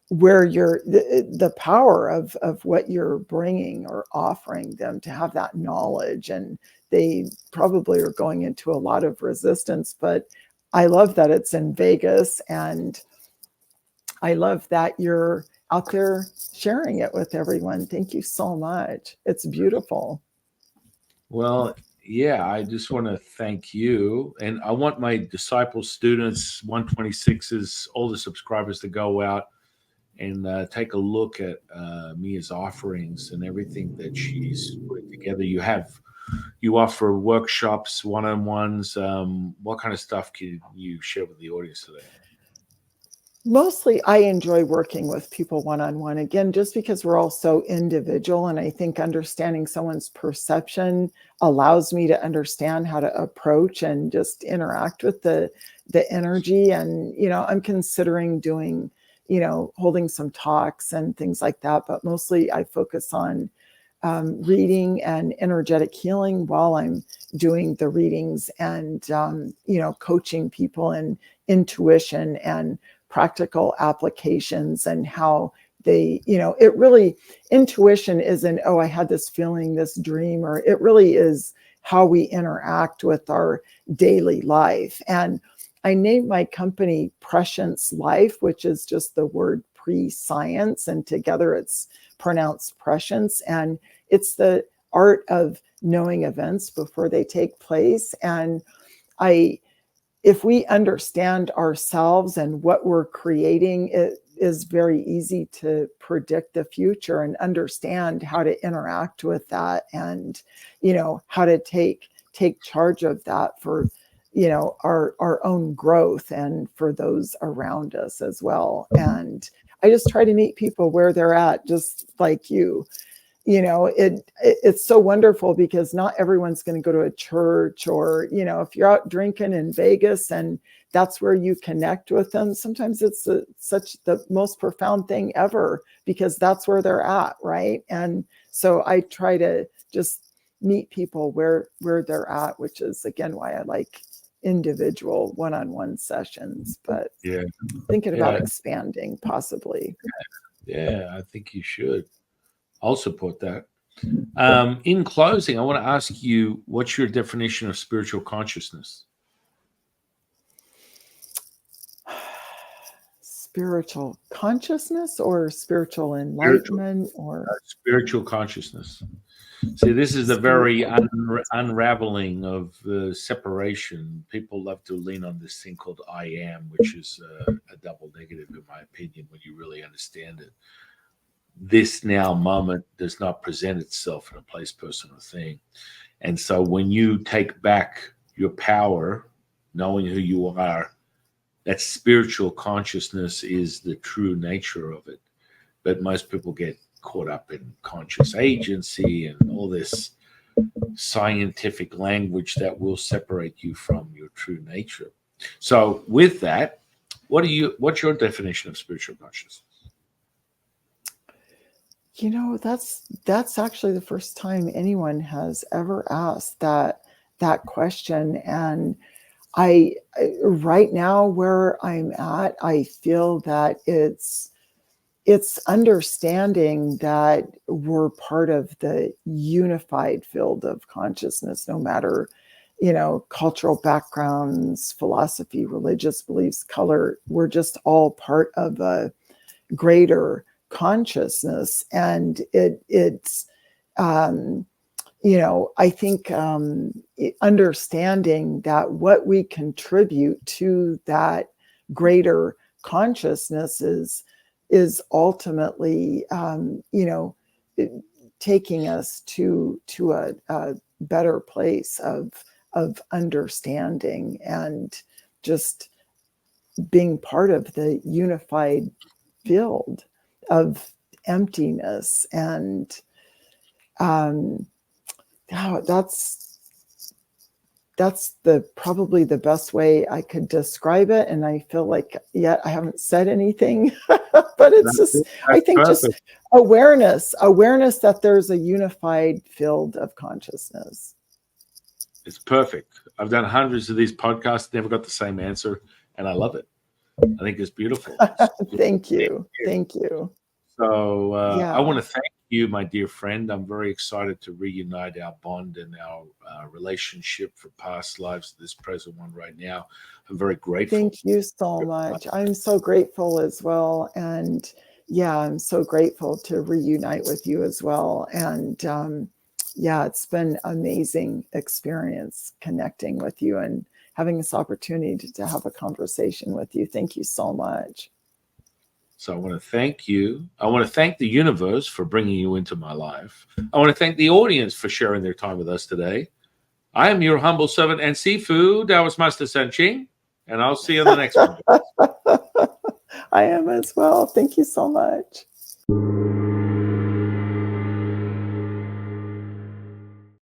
where the power of what you're bringing or offering them to have that knowledge. And they probably are going into a lot of resistance, but I love that it's in Vegas, and I love that you're out there sharing it with everyone. Thank you so much. It's beautiful. Well, yeah, I just want to thank you. And I want my disciple students, 126s, all the subscribers, to go out and take a look at Mia's offerings and everything that she's putting together. You offer workshops, one-on-ones. What kind of stuff can you share with the audience today? Mostly, I enjoy working with people one-on-one, again, just because we're all so individual. And I think understanding someone's perception allows me to understand how to approach and just interact with the energy. And, I'm considering doing, holding some talks and things like that. But mostly I focus on reading and energetic healing while I'm doing the readings, and, coaching people in intuition and practical applications, and how they, it really, intuition isn't, oh, I had this feeling, this dream, or it really is how we interact with our daily life. And I named my company Prescience Life, which is just the word pre-science, and together it's pronounced prescience. And it's the art of knowing events before they take place. And if we understand ourselves and what we're creating, it is very easy to predict the future and understand how to interact with that, and, how to take charge of that for, our own growth and for those around us as well. And I just try to meet people where they're at, just like you. It's so wonderful, because not everyone's going to go to a church, or, if you're out drinking in Vegas and that's where you connect with them, sometimes it's such the most profound thing ever, because that's where they're at, right? And so I try to just meet people where they're at, which is, again, why I like individual one-on-one sessions. But Yeah, thinking about expanding, possibly. Yeah, I think you should. I'll support that. In closing, I want to ask you, what's your definition of spiritual consciousness? Spiritual consciousness or spiritual enlightenment or spiritual consciousness. See, this is the very unraveling of separation. People love to lean on this thing called I am, which is a double negative, in my opinion, when you really understand it. This now moment does not present itself in a place, person, or thing. And so when you take back your power, knowing who you are, that spiritual consciousness is the true nature of it. But most people get caught up in conscious agency and all this scientific language that will separate you from your true nature. So with that, what's your definition of spiritual consciousness? That's actually the first time anyone has ever asked that question. And I right now, where I'm at, I feel that it's understanding that we're part of the unified field of consciousness, no matter, cultural backgrounds, philosophy, religious beliefs, color. We're just all part of a greater consciousness. And it's I think understanding that what we contribute to that greater consciousness is ultimately taking us to a better place of understanding, and just being part of the unified field of emptiness. And that's probably the best way I could describe it. And I feel like yet I haven't said anything, but it's just, I think, perfect. just awareness that there's a unified field of consciousness. It's perfect. I've done hundreds of these podcasts, never got the same answer, and I love it. I think it's beautiful. Thank you. Thank you. So I want to thank you, my dear friend. I'm very excited to reunite our bond and our relationship for past lives, this present one right now. I'm very grateful. Thank you so much. I'm so grateful as well. And yeah, I'm so grateful to reunite with you as well. And yeah, it's been an amazing experience connecting with you and having this opportunity to have a conversation with you. Thank you so much. So I want to thank you. I want to thank the universe for bringing you into my life. I want to thank the audience for sharing their time with us today. I am your humble servant and Sifu, Taoist Master San Qing, and I'll see you on the next one. I am as well. Thank you so much.